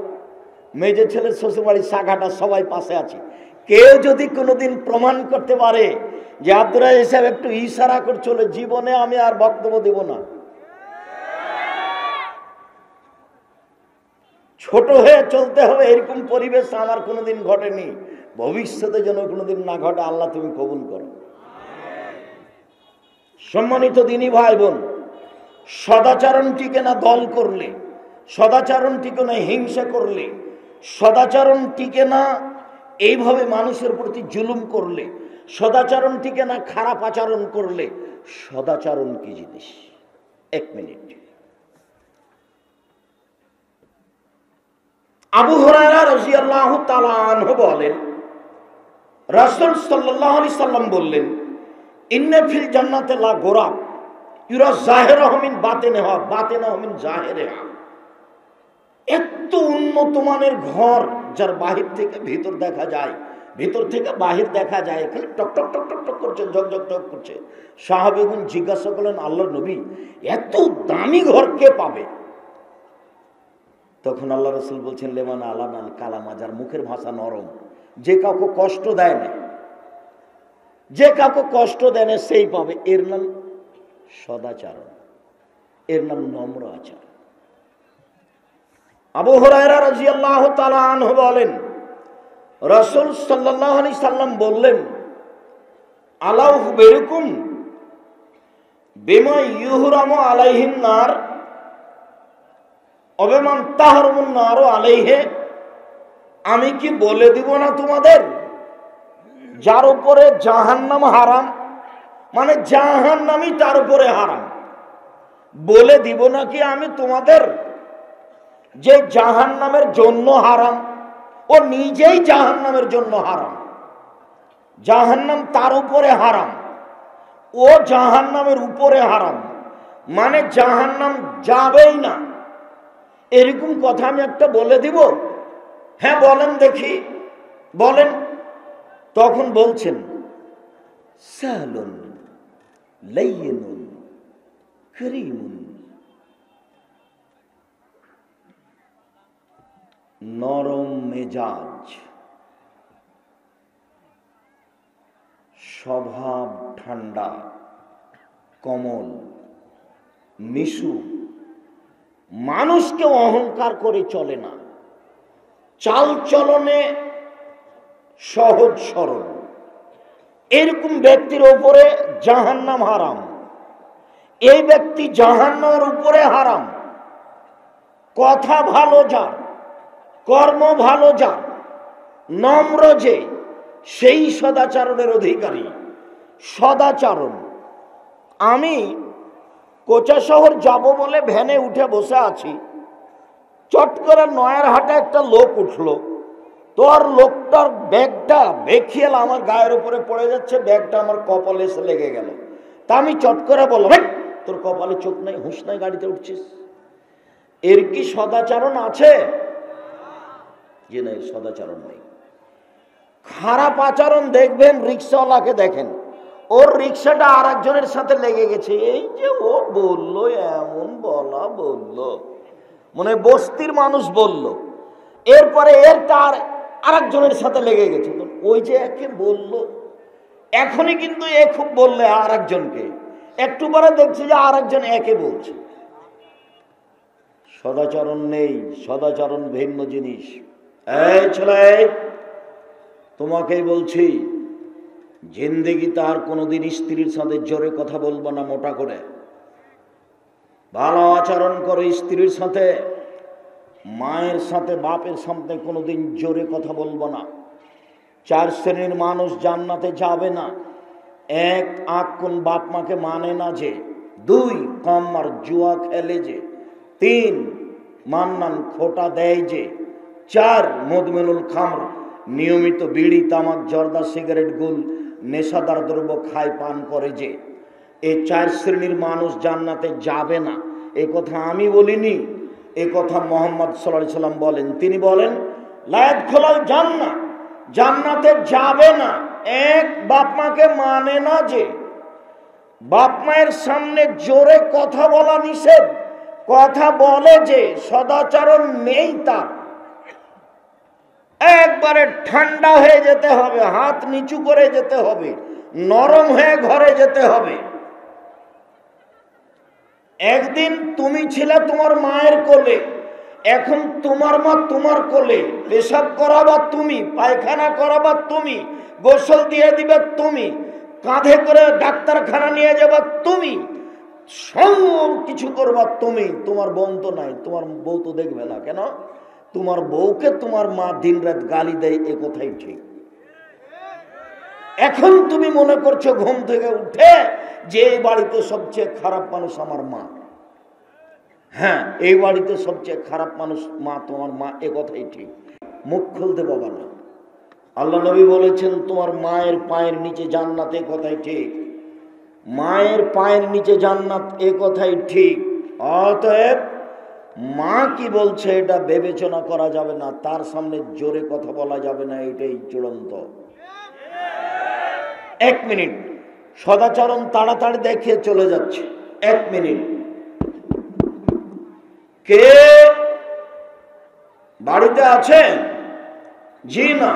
মেজে ছেলের শ্বশুর বাড়ি সাঘাটা, সবাই পাশে আছে। কেউ যদি কোনোদিন প্রমাণ করতে পারে যে আব্দুর রাজ্জাক সাহেব একটু ইশারা করে চলে, জীবনে আমি আর বক্তব্য দেব না। ছোট হয়ে চলতে হবে, এরকম পরিবেশ আমার কোনোদিন ঘটেনি, ভবিষ্যতে যেন কোনোদিন না ঘটে। আল্লাহ তুমি কবুল করো। সম্মানিত দিনী ভাই বোন, সদাচরণ টিকে না দল করলে, সদাচরণ টিকে না হিংসা করলে, সদাচরণ টিকে না এইভাবে মানুষের প্রতি জুলুম করলে, সদাচরণ টিকে না খারাপ আচরণ করলে। সদাচরণ কি জিনিস? 1 মিনিট। আবু হুরায়রা রাদিয়াল্লাহু তাআলা আনহু বলেন, রাসূল সাল্লাল্লাহু আলাইহি সাল্লাম বললেন, ইন্না ফিল জান্নাতি লা গোরাব ইউরা জাহিরুহু মিন বাতিনিহা বাতিনুহু মিন জাহিরিহা। এত উন্নত মানের ঘর, যার বাহির থেকে ভিতর দেখা যায়, ভিতর থেকে বাহির দেখা যায়, এখানে টক টক টক টক টক করছে, ঝকঝক টক করছে। সাহাবেগণ জিজ্ঞাসা করলেন, আল্লাহর নবী, এত দামি ঘর কে পাবে? তখন আল্লাহ রাসূল বলছেন, লেমান আলানাল কালামা, যার মুখের ভাষা নরম, যে কাউকে কষ্ট দেয় না, যে কাউকে কষ্ট দেয় না সেই পাবে। এর নাম সদাচরণ, এর নাম নম্র আচরণ। আবু হুরায়রা রাদিয়াল্লাহু তাআলা আনহু বলেন, রাসূল সাল্লাল্লাহু আলাইহি সাল্লাম বললেন, আলা উখবিরুকুম বিমা ইউহরামু আলাইহিন নার অবিমান তাহরুমুন নার আলাইহি। আমি কি বলে দিব না তোমাদের, যার উপরে জাহান্নাম হারাম, মানে জাহান্নামই তার উপরে হারাম। বলে দিব না কি আমি তোমাদের, যে জাহান্নামের জন্য হারাম, ও নিজেই জাহান্নামের জন্য হারাম। জাহান্নাম তার উপরে হারাম, ও জাহান্নামের উপরে হারাম, মানে জাহান্নাম যাবেই না। এরকম কথা আমি একটা বলে দিব? হ্যাঁ বলেন দেখি, বলেন। তখন বলছেন, সাহলুন লাইয়িনুন কারীমুন, নরম মেজাজ, স্বভাব ঠান্ডা, কোমল, মিশু, মানুষকে অহংকার করে চলে না, চাল চলনে সহজ সরল। এরকম ব্যক্তির উপরে জাহান্নাম হারাম। এই ব্যক্তি জাহান্নামের উপরে হারাম। কথা ভালো যার, কর্ম ভালো যার, নম্র যে, সেই সদাচরণের অধিকারী। সদাচরণ। আমি কোচা শহর যাব বলে ভ্যানে উঠে বসে আছি, চট করে নয়ারহাটে একটা লোক উঠলো। তো আর লোকটার ব্যাগটা বেখিয়াল আমার গায়ের উপরে পড়ে যাচ্ছে, ব্যাগটা আমার কপালে এসে লেগে গেল। তা আমি চট করে বললাম, তোর কপালে চোখ নাই, হুঁশ নাই, গাড়িতে উঠছিস? এর কি সদাচরণ আছে? যে না, এর সদাচরণ নেই। খারাপ আচরণ দেখবেন রিক্সাওয়ালাকে, দেখেন ওর রিক্সাটা আর একজনের সাথে লেগে গেছে, এই যে ও বললো, এমন বলা বললো, মানে বস্তির মানুষ বলল, এরপরে এরটা আর একজনের সাথে লেগে গেছে। তো ওই যে একে বললো, এখনই কিন্তু এ খুব বললে আর একজনকে, একটু পরে দেখছি যে আর একজন একে বলছে। সদাচরণ নেই, সদাচরণ ভিন্ন জিনিস। এই ছেলে, তোমাকেই বলছি, জিন্দেগি তার কোনোদিন স্ত্রীর সাথে জোরে কথা বলবো না, মোটা করে ভালো আচরণ করে স্ত্রীর সাথে, মায়ের সাথে, বাপের সামনে কোনোদিন জোরে কথা বলবো না। 4 শ্রেণীর মানুষ জান্নাতে যাবে না। 1, আঁক কোন বাপ মাকে মানে না যে। 2, কম আর জুয়া খেলে যে। 3, মান্নান খোটা দেয় যে। 4, মদমেনুল খামর, নিয়মিত বিড়ি, তামাক, জর্দা, সিগারেট, গুল, নেশাদার দ্রব্য খায়, পান করে যে। এই 4 শ্রেণীর মানুষ জান্নাতে যাবে না। এ কথা আমি বলিনি, এ কথা মুহাম্মদ সাল্লাল্লাহু আলাইহি সাল্লাম বলেন। তিনি বলেন, লা ইয়াদখুলুল জান্নাহ, জান্নাতে যাবে না 1, বাপ মাকে মানে না যে। বাপ মায়ের সামনে জোরে কথা বলা নিষেধ, কথা বলে যে, সদাচরণ নেই তার। একবারে ঠান্ডা হয়ে যেতে হবে, হাত নিচু করে যেতে হবে, নরম হয়ে ঘরে যেতে হবে। একদিন তুমি ছিলে তোমার মায়ের কোলে, এখন তোমার মা তোমার কোলে, পেশাব করাবা তুমি, পায়খানা করাবা তুমি, গোসল দিয়ে দিবে তুমি, কাঁধে করে ডাক্তারখানা নিয়ে যাবা তুমি, সব কিছু করবা তুমি। তোমার বোন তো নাই, তোমার বউ তো দেখবে না। কেন? তোমার বউকে তোমার মা দিন রাত গালি দেয়, এ কথাই ঠিক। এখন তুমি মনে করছো ঘুম থেকে উঠে যে এই বাড়িতে সবচেয়ে খারাপ মানুষ আমার মা। হ্যাঁ, এই বাড়িতে সবচেয়ে খারাপ মানুষ মা, তোমার মা, এ কথাই ঠিক। মুখ খুলতে পাবা না। আল্লাহ নবী বলেছেন তোমার মায়ের পায়ের নিচে জান্নাত, এ কথাই ঠিক। মায়ের পায়ের নিচে জান্নাত, এ কথাই ঠিক। অতএব মা কি বলছে এটা বিবেচনা করা যাবে না, তার সামনে জোরে কথা বলা যাবে না, এটাই চূড়ান্ত। 1 মিনিট, সদাচরণ তাড়াতাড়ি দেখিয়ে চলে যাচ্ছে। 1 মিনিট। কে বাড়িতে আছেন? জি না।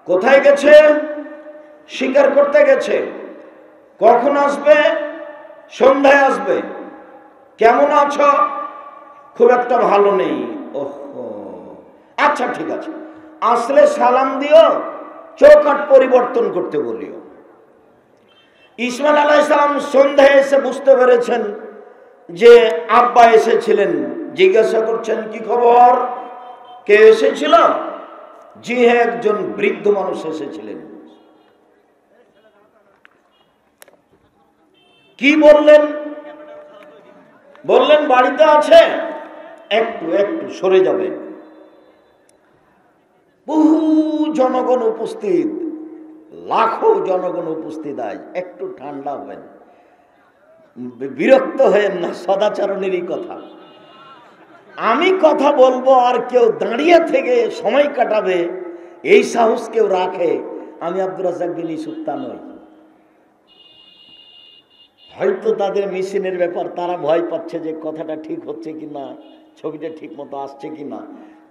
কোথায় গেছে? শিকার করতে গেছে। কখন আসবে? সন্ধ্যায় আসবে। কেমন আছো? খুব একটা ভালো নেই। ওহো, আচ্ছা ঠিক আছে, আসলে সালাম দিও, চৌকাঠ পরিবর্তন করতে বলিও। ইসমাইল আলাইহিস সালাম সন্ধ্যায় এসে বুঝতে পেরেছেন যে আব্বা এসেছিলেন। জিজ্ঞাসা করছেন, কি খবর? কে এসেছিল? জি হ্যাঁ, একজন বৃদ্ধ মানুষ এসেছিলেন। কি বললেন? বললেন বাড়িতে আছে, একটু একটু সরে যাবেন। বহু জনগণ উপস্থিত, লাখো জনগণ উপস্থিত, আজ একটু ঠান্ডা হবেন, বিরক্ত হয়েন না, সদাচরণেরই কথা। আমি কথা বলবো আর কেউ দাঁড়িয়ে থেকে সময় কাটাবে, এই সাহস কেউ রাখে, আমি আব্দুর রাজ্জাক বিন ইউসুফ তা নই। হয়তো তাদের মেশিনের ব্যাপার, তারা ভয় পাচ্ছে যে কথাটা ঠিক হচ্ছে কি না, ছবিটা ঠিক মতো আসছে কি না,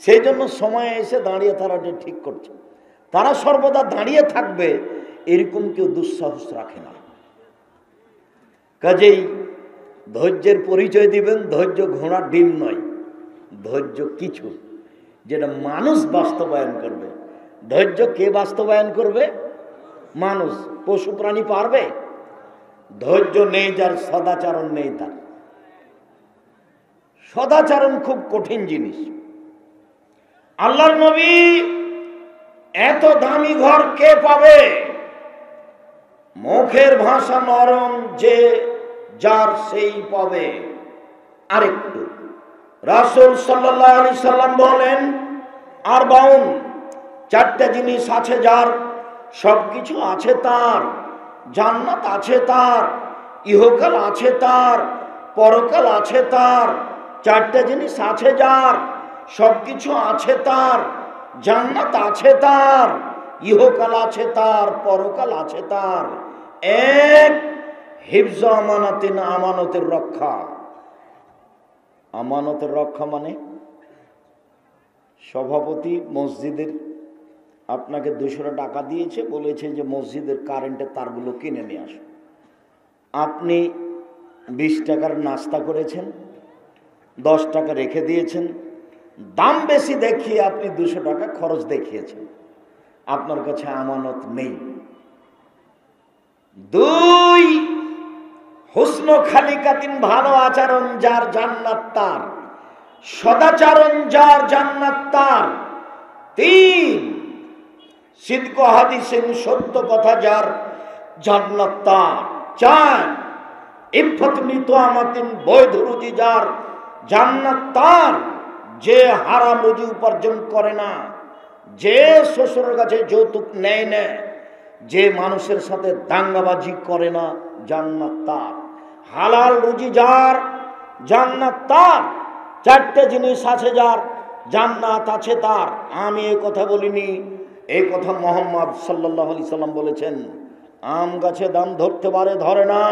সেই জন্য সময় এসে দাঁড়িয়ে তারা ঠিক করছে। তারা সর্বদা দাঁড়িয়ে থাকবে, এরকম কেউ দুঃসাহস রাখে না। কাজেই ধৈর্যের পরিচয় দিবেন। ধৈর্য ঘোড়ার ডিম নয়, ধৈর্য কিছু যেটা মানুষ বাস্তবায়ন করবে। ধৈর্য কে বাস্তবায়ন করবে? মানুষ। পশু প্রাণী পারবে? ধৈর্য নেই যার, সদাচরণ নেই তার। সদাচরণ খুব কঠিন জিনিস। আল্লাহর নবী, এত দামি ঘর কে পাবে? মুখের ভাষা নরম যে যার, সেই পাবে। আরেকটু, রাসূল সাল্লাল্লাহু আলাইহি সাল্লাম বলেন, আর 4টা জিনিস আছে যার, সবকিছু আছে তার, জান্নাত আছে তার, ইহকাল আছে তার, পরকাল আছে তার, চারটা জিনিস আছে যার, সবকিছু আছে তার, জান্নাত আছে তার, ইহকাল আছে তার, পরকাল আছে তার। এক, হিফজ আমানাতিন, আমানতের রক্ষা। আমানতের রক্ষা মানে সভাপতি মসজিদের আপনাকে 200 টাকা দিয়েছে, বলেছে যে মসজিদের কারেন্টের তারগুলো কিনে নিয়ে আসো। আপনি 20 টাকার নাস্তা করেছেন, 10 টাকা রেখে দিয়েছেন, দাম বেশি দেখিয়ে আপনি 200 টাকা খরচ দেখিয়েছেন, আপনার কাছে আমানত নেই। 2, হুসন খালিকাতিন, ভালো আচরণ যার জান্নাত তার, সদাচরণ যার জান্নাত তার। 3, সিদক হাদিসিন, সত্য কথা যার জান্নাত তার। 4, ইফফত মিতআমাতিন, বৈধ রুজি যার জান্নাত তার। যে হারাম রুজি উপার্জন করে না, যে শ্বশুরের কাছে যৌতুক নেয় না, যে মানুষের সাথে দাঙ্গাবাজি করে না, জান্নাত তার। হালাল রুজি যার জান্নাত তার। 4টে জিনিস আছে যার, জান্নাত আছে তার। আমি এই কথা বলিনি, এই কথা মুহাম্মদ সাল্লাল্লাহু আলাইহি সাল্লাম বলেছেন। আম গাছে দাম ধরতে পারে, ধরে না।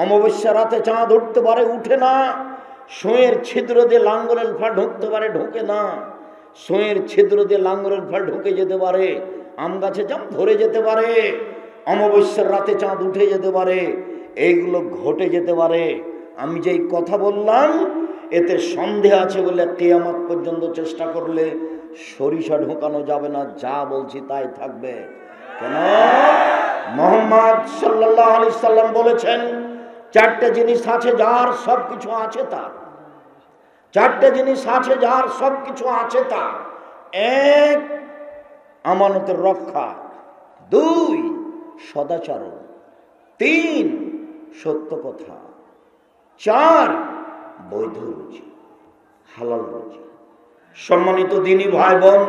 অমাবস্যা রাতে চাঁদ উঠতে পারে, উঠে না। সুঁয়ের ছিদ্র দিয়ে লাঙ্গলের ফা ঢুকতে পারে, ঢোকে না। সুঁয়ের ছিদ্র দিয়ে লাঙ্গলের ফা ঢুকে যেতে পারে, আম গাছে জাম ধরে যেতে পারে। অমাবস্যার রাতে চাঁদ উঠে যেতে পারে, এইগুলো ঘটে যেতে পারে। আমি যেই কথা বললাম এতে সন্দেহ আছে বলে কিয়ামত পর্যন্ত চেষ্টা করলে সরিষা ঢোকানো যাবে না, যা বলছি তাই থাকবে। কেন? মুহাম্মদ সাল্লাল্লাহু আলাইহি সাল্লাম বলেছেন 4টে জিনিস আছে যার, সবকিছু আছে তার। 4টে জিনিস আছে যার, সবকিছু আছে তার। 1, আমানতের রক্ষা। 2, সদাচরণ। 3, সত্য কথা। 4, বৈধ রুজি, হালাল রুজি। সম্মানিত দিনী ভাই বোন,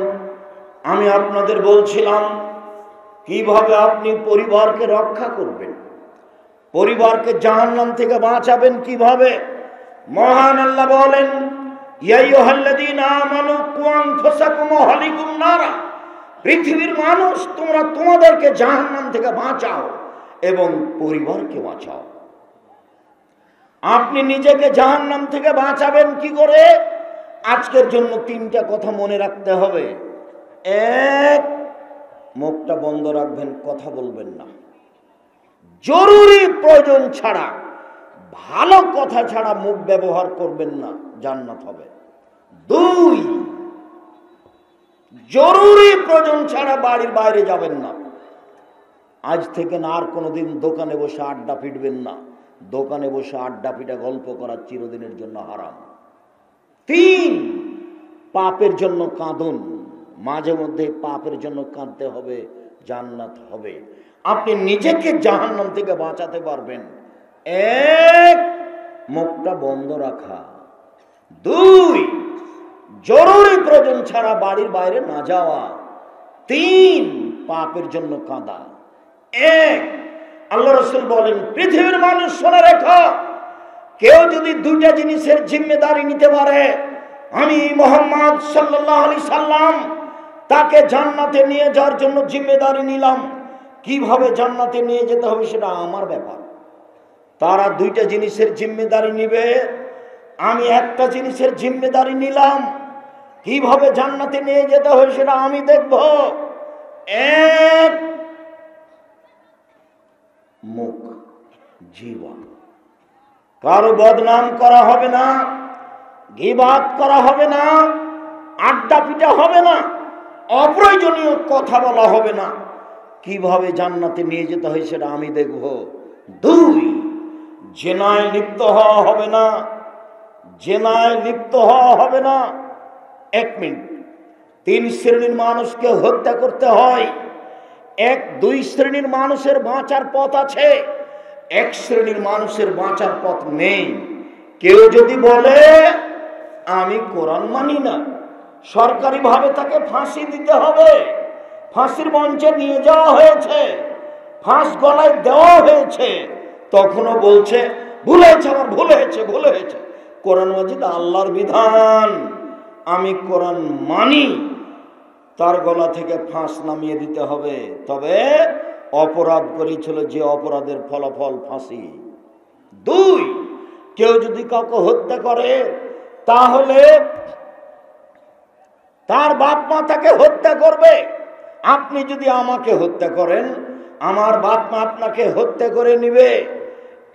আমি আপনাদের বলছিলাম কিভাবে আপনি পরিবারকে রক্ষা করবেন, পরিবারকে জাহান্নাম থেকে বাঁচাবেন কিভাবে। মহান আল্লাহ বলেন, ইয়া আইয়ুহাল্লাযীনা আমানু কু আনফুসাকুম ওয়া আহলিকুম নারা, পৃথিবীর মানুষ তোমরা তোমাদেরকে জাহান্নাম থেকে বাঁচাও এবং পরিবারকে বাঁচাও। আপনি নিজেকে জাহান্নাম থেকে বাঁচাবেন কি করে? আজকের জন্য 3টা কথা মনে রাখতে হবে। 1, মুখটা বন্ধ রাখবেন, কথা বলবেন না। জরুরি প্রয়োজন ছাড়া, ভালো কথা ছাড়া মুখ ব্যবহার করবেন না, জান্নাত হবে। 2, জরুরি প্রয়োজন ছাড়া বাড়ির বাইরে যাবেন না। আজ থেকে না আর কোনোদিন দোকানে বসে আড্ডা পিটবেন না। দোকানে বসে আড্ডা পিটা গল্প করা চিরদিনের জন্য হারাম। 3, পাপের জন্য কাঁদুন, মাঝে মধ্যে পাপের জন্য কাঁদতে হবে, জান্নাত হবে। আপনি নিজেকে জাহান্নাম থেকে বাঁচাতে পারবেন। 1, মুখটা বন্ধ রাখা। 2, জরুরি প্রয়োজন ছাড়া বাড়ির বাইরে না যাওয়া। 3, পাপের জন্য কাঁদা। 1, আল্লাহ রাসূল বলেন, পৃথিবীর মানুষ শুনে রেখো, কেউ যদি 2টা জিনিসের জিম্মেদারি নিতে পারে, আমি মুহাম্মদ সাল্লাল্লাহু আলাইহি সাল্লাম তাকে জান্নাতে নিয়ে যাওয়ার জন্য জিম্মেদারি নিলাম। কিভাবে জান্নাতে নিয়ে যেতে হবে সেটা আমার ব্যাপার। তারা 2টা জিনিসের জিম্মেদারি নিবে, আমি একটা জিনিসের জিম্মেদারি নিলাম। কিভাবে জান্নাতে নিয়ে যেতে হবে সেটা আমি দেখব। 1, মুখ, জীবন। কারো বদনাম করা হবে না, গীবাত করা হবে না, আড্ডা পিটা হবে না, অপ্রয়োজনীয় কথা বলা হবে না। কিভাবে জান্নাতে নিয়ে যেতে হয় সেটা আমি দেখব। 2, জেনায় লিপ্ত হওয়া হবে না, জেনায় লিপ্ত হওয়া হবে না। 1 মিনিট। 3 শ্রেণীর মানুষকে হত্যা করতে হয়। 2 শ্রেণীর মানুষের বাঁচার পথ আছে, 1 শ্রেণীর মানুষের বাঁচার পথ নেই। কেউ যদি বলে আমি কোরআন মানি না, সরকারিভাবে তাকে ফাঁসি দিতে হবে। ফাঁসির মঞ্চে নিয়ে যাওয়া হয়েছে, ফাঁস গলায় দেওয়া হয়েছে, তখনও বলছে ভুল হয়েছে, আমার ভুল হয়েছে, ভুল হয়েছে। কোরআন মাজিদ আল্লাহর বিধান, আমি কোরআন মানি, তার গলা থেকে ফাঁস নামিয়ে দিতে হবে। তবে অপরাধ করেছিল যে অপরাধের ফলাফল ফাঁসি। 2, কেউ যদি কাউকে হত্যা করে তাহলে তার বাপ মা তাকে হত্যা করবে। আপনি যদি আমাকে হত্যা করেন, আমার বাপ মা আপনাকে হত্যা করে নিবে।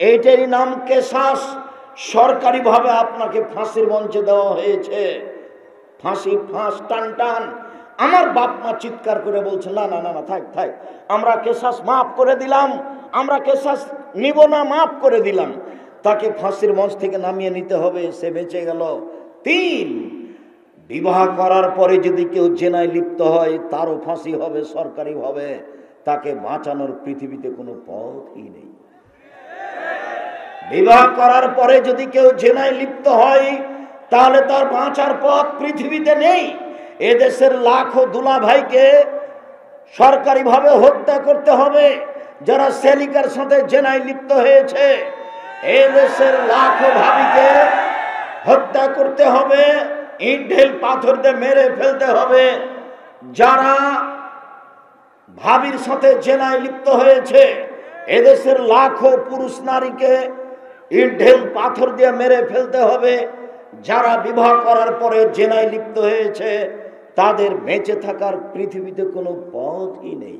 এইটারই নাম কেসাস। সরকারিভাবে আপনাকে ফাঁসির মঞ্চে দেওয়া হয়েছে। ফাঁসি, ফাঁস টান টান। আমার বাপ মা চিৎকার করে বলছে না না না না, থাক থাক, আমরা কেসাস মাফ করে দিলাম, আমরা কেসাস নিব না, মাফ করে দিলাম। তাকে ফাঁসির মঞ্চ থেকে নামিয়ে নিতে হবে, সে বেঁচে গেল। 3, বিবাহ করার পরে যদি কেউ জেনায় লিপ্ত হয় তারও ফাঁসি হবে সরকারিভাবে। তাকে বাঁচানোর পৃথিবীতে কোনো পথই নেই। বিবাহ করার পরে যদি কেউ জেনায় লিপ্ত হয় তাহলে তার বাঁচার পথ পৃথিবীতে নেই। এদেশের লাখো দুলা ভাইকে সরকারিভাবে হত্যা করতে হবে যারা সেলিকার সাথে জেনায় লিপ্ত হয়েছে। এদেশের লাখো ভাবিকে হত্যা করতে হবে, ইট ঢেল পাথর দিয়ে মেরে ফেলতে হবে যারা ভাবির সাথে জেনায় লিপ্ত হয়েছে। এদেশের লাখো পুরুষ নারীকে ইট ঢেল পাথর দিয়ে মেরে ফেলতে হবে যারা বিবাহ করার পরে জেনায় লিপ্ত হয়েছে। তাদের বেঁচে থাকার পৃথিবীতে কোনো পথই নেই।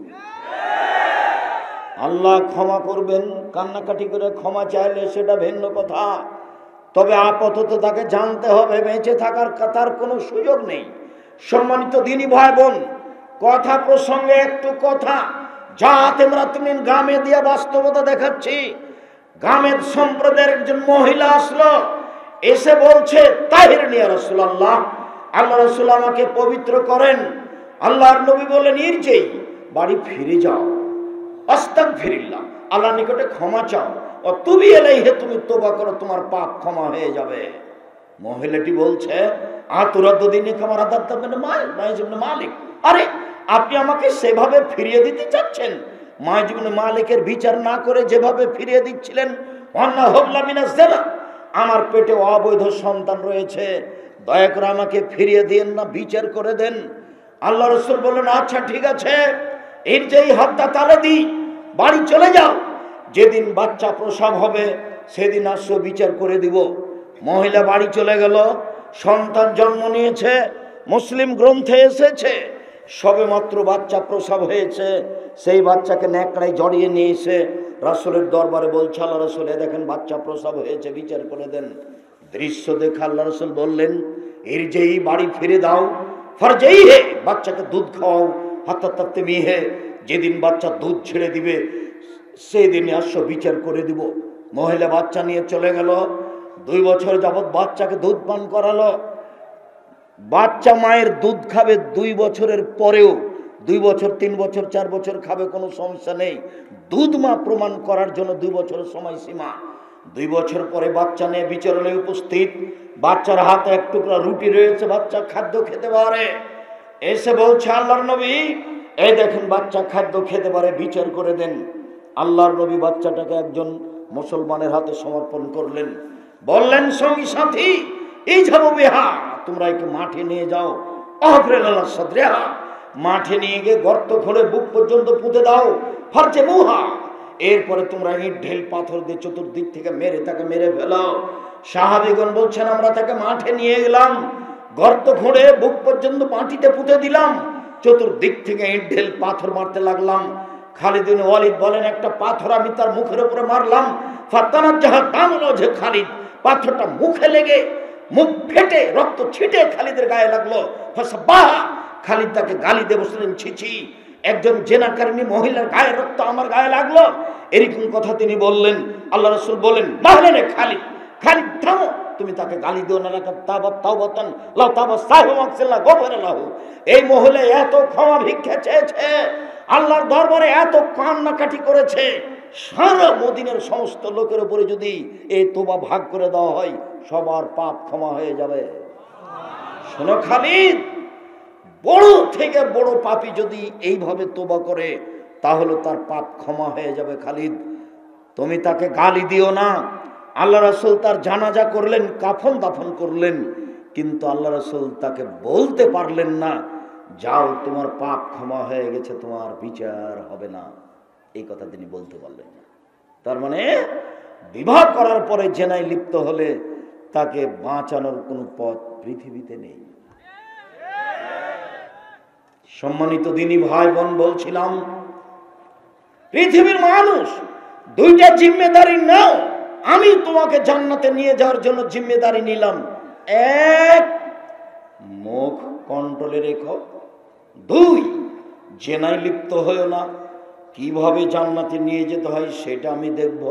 আল্লাহ ক্ষমা করবেন, কান্নাকাটি করে ক্ষমা চাইলে সেটা ভিন্ন কথা। তবে আপাতত তাকে জানতে হবে বেঁচে থাকার তার কোনো সুযোগ নেই। সম্মানিত দিনী ভাই বোন, কথা প্রসঙ্গে একটু কথা। জাত ইমরাতুমিন গ্রামে দিয়ে বাস্তবতা দেখাচ্ছি। গ্রামের সম্প্রদায়ের একজন মহিলা আসলো, এসে বলছে তাহির নিয়া রাসূলুল্লাহ, আল্লাহ রাসূল আমাকে পবিত্র করেন। আল্লাহর নবী বলেন ইরজি, বাড়ি ফিরে যাও, আস্তাগফিরুল্লাহ, আল্লাহর নিকটে ক্ষমা চাও, ও তুবি ইলাইহি, তুমি তওবা করো, তোমার পাপ ক্ষমা হয়ে যাবে। মহিলাটি বলছে আতুরাদ্দিনী কামার আদাত ইবনে মালিক, আরে আপনি আমাকে সেভাবে ফিরিয়ে দিতে চাচ্ছেন? মাইজ ইবনে মালিকের বিচার না করে যেভাবে ফিরিয়ে দিচ্ছিলেন, ওয়ান্না হুবলা মিনাজ জিনা, আমার পেটে অবৈধ সন্তান রয়েছে, দয়া করে আমাকে ফিরিয়ে দিন না, বিচার করে দেন। আল্লাহ রাসূল বললেন আচ্ছা ঠিক আছে, এর যেই হাতটা তালে দিই, বাড়ি চলে যাও, যেদিন বাচ্চা প্রসব হবে সেদিন আসো, বিচার করে দিব। মহিলা বাড়ি চলে গেল, সন্তান জন্ম নিয়েছে, মুসলিম গ্রন্থে এসেছে সবে মাত্র বাচ্চা প্রসব হয়েছে, সেই বাচ্চাকে ন্যাকড়ায় জড়িয়ে নিয়ে এসে রাসূলের দরবারে বলছে আল্লাহ রাসূল, দেখেন বাচ্চা প্রসব হয়েছে, বিচার করে দেন। দৃশ্য দেখে আল্লাহ রাসূল বললেন এর যেই বাড়ি ফিরে দাও, ফরজেই হে, বাচ্চাকে দুধ খাওয়াও, হাত্তা তাত্তিমি হে, যেদিন বাচ্চা দুধ ছেড়ে দিবে সেই দিনে আসো, বিচার করে দিব। মহিলা বাচ্চা নিয়ে চলে গেল, 2 বছর যাবৎ বাচ্চাকে দুধ পান করালো। বাচ্চা মায়ের দুধ খাবে 2 বছরের পরেও, 2 বছর 3 বছর 4 বছর খাবে, কোনো সমস্যা নেই। দুধ মা প্রমাণ করার জন্য 2 বছরের সময়সীমা। 2 বছর পরে বাচ্চা নিয়ে বিচারণে উপস্থিত, বাচ্চার হাতে এক টুকরা রুটি রয়েছে, বাচ্চা খাদ্য খেতে পারে। এসে বলছে আল্লাহর নবী, এই দেখেন বাচ্চা খাদ্য খেতে পারে, বিচার করে দেন। আল্লাহর নবী বাচ্চাটাকে একজন মুসলমানের হাতে সমর্পণ করলেন, বললেন সঙ্গী সাথী এই যাবো বিহা, তোমরা একে মাঠে নিয়ে যাও, অহফরেলাল্লাহ সাদরিহা, মাঠে নিয়ে গিয়ে গর্ত খুঁড়ে বুক পর্যন্ত পুঁতে দাও, ফারজে মুহা, এরপরে তোমরা ইট ঢেল পাথর দিয়ে চতুর্দিক থেকে মেরে তাকে মেরে ফেলাও। সাহাবীগণ বলছেন আমরা তাকে মাঠে নিয়ে গেলাম, গর্ত খুঁড়ে বুক পর্যন্ত মাটিতে পুঁতে দিলাম, চতুর্দিক থেকে ইট ঢেল পাথর মারতে লাগলাম। খালিদ বিন ওয়ালিদ বলেন একটা পাথর আমি তার মুখের উপরে মারলাম, ফাতানাজ্জাহা দামুল ওয়াজহি খালিদ, পাথরটা মুখে লেগে মুখ ফেটে রক্ত ছিটে খালিদের গায়ে লাগলো। ফাসাবাহা, খালিদ তাকে গালি দিয়ে বসলেন ছি ছি, একজন জেনাকারিনী মহিলার গায়ে রক্ত আমার গায়ে লাগলো, এরকম কথা তিনি বললেন। আল্লাহ রাসূল বলেন নাহলে খালিদ, খালিদ থামো, তুমি তাকে গালি দিও না, তাওবাতান লাউ তাবা সাহেব মাকসিল্লাহ গফারা লাহু। এই মহিলা এত ক্ষমা ভিক্ষা চেয়েছে, আল্লাহর দরবারে এত কান্নাকাটি করেছে, সারা মদিনার সমস্ত লোকের উপরে যদি এই তোবা ভাগ করে দেওয়া হয় সবার পাপ ক্ষমা হয়ে যাবে। শোনো খালিদ, বড় থেকে বড় পাপী যদি এইভাবে তোবা করে তাহলে তার পাপ ক্ষমা হয়ে যাবে। খালিদ তুমি তাকে গালি দিও না। আল্লাহ রাসূল তার জানাজা করলেন, কাফন দাফন করলেন, কিন্তু আল্লাহ রাসূল তাকে বলতে পারলেন না, যাও তোমার পাপ ক্ষমা হয়ে গেছে, তোমার বিচার হবে না। এই কথা তিনি বলতে পারলেন না। তার মানে বিবাহ করার পরে জেনায় লিপ্ত হলে তাকে বাঁচানোর কোনো পথ পৃথিবীতে নেই। সম্মানিত দিনী ভাই বোন, বলছিলাম পৃথিবীর মানুষ দুইটা জিম্মেদারি নাও। আমি তোমাকে জান্নাতে নিয়ে যাওয়ার জন্য জিম্মেদারি নিলাম। এক, মুখ কন্ট্রোলে রেখো। দুই, জেনায় লিপ্ত হয়েও না। কিভাবে জান্নাতে নিয়ে যেতে হয় সেটা আমি দেখব।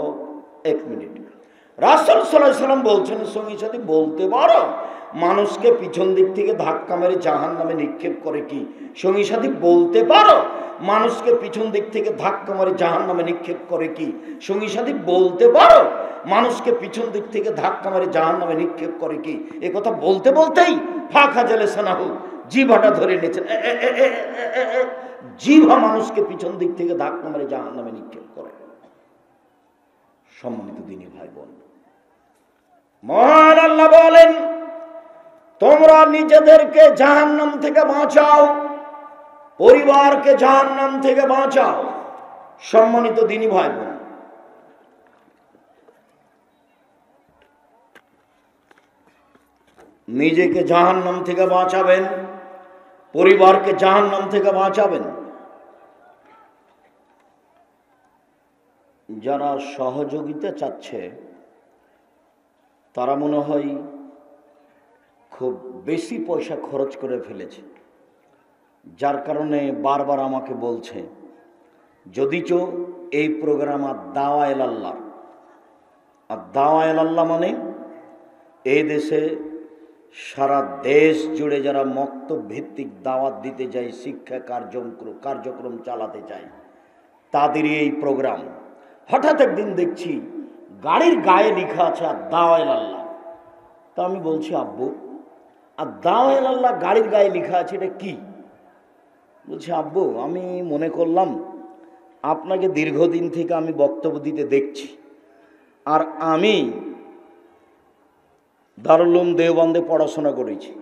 এক মিনিট, রাসূল সাল্লাল্লাহু আলাইহি ওয়াসাল্লাম বলছেন, সঙ্গী সাথী বলতে পারো মানুষকে পিছন দিক থেকে ধাক্কা মেরে জাহান্নামে নিক্ষেপ করে কি? সঙ্গী সাথী বলতে পারো মানুষকে পিছন দিক থেকে ধাক্কা মেরে জাহান্নামে নিক্ষেপ করে কি? সঙ্গী সাথী বলতে পারো মানুষকে পিছন দিক থেকে ধাক্কা মেরে জাহান্নামে নিক্ষেপ করে কি? এ কথা বলতে বলতেই ফাঁকা জেলে সানাহু, জিভাটা ধরে নিয়েছেন। জিভা মানুষকে পিছন দিক থেকে ধাক্কা মেরে জাহান্নামে নিক্ষেপ করে। সম্মানিত দিনী ভাই বোন, মহান আল্লাহ বলেন, তোমরা নিজেদেরকে জাহান্নাম থেকে বাঁচাও, পরিবারকে জাহান্নাম থেকে বাঁচাও। সম্মানিত দিনী ভাই বোন, নিজেকে জাহান্নাম থেকে বাঁচাবেন, পরিবারকে জাহান্নাম থেকে বাঁচাবেন। যারা সহযোগিতা চাচ্ছে তারা মনে হয় খুব বেশি পয়সা খরচ করে ফেলেছে, যার কারণে বারবার আমাকে বলছে, যদিচ এই প্রোগ্রাম আর দাওয়া ইলাল্লাহ, আর দাওয়া ইলাল্লাহ মানে এই দেশে সারা দেশ জুড়ে যারা মক্তব ভিত্তিক দাওয়াত দিতে যায়, শিক্ষা কার্যক্রম চালাতে চায়, তাদেরই এই প্রোগ্রাম। হঠাৎ একদিন দেখছি গাড়ির গায়ে লেখা আছে আর দাওয়া ইলাল্লাহ। তা আমি বলছি, আব্বু আর দাওয়া ইলাল্লাহ গাড়ির গায়ে লেখা আছে, এটা কি? বলছি, আব্বু আমি মনে করলাম আপনাকে দীর্ঘদিন থেকে আমি বক্তব্য দিতে দেখছি, আর আমি দারুল উলুম দেওবন্দে পড়াশোনা করেছি,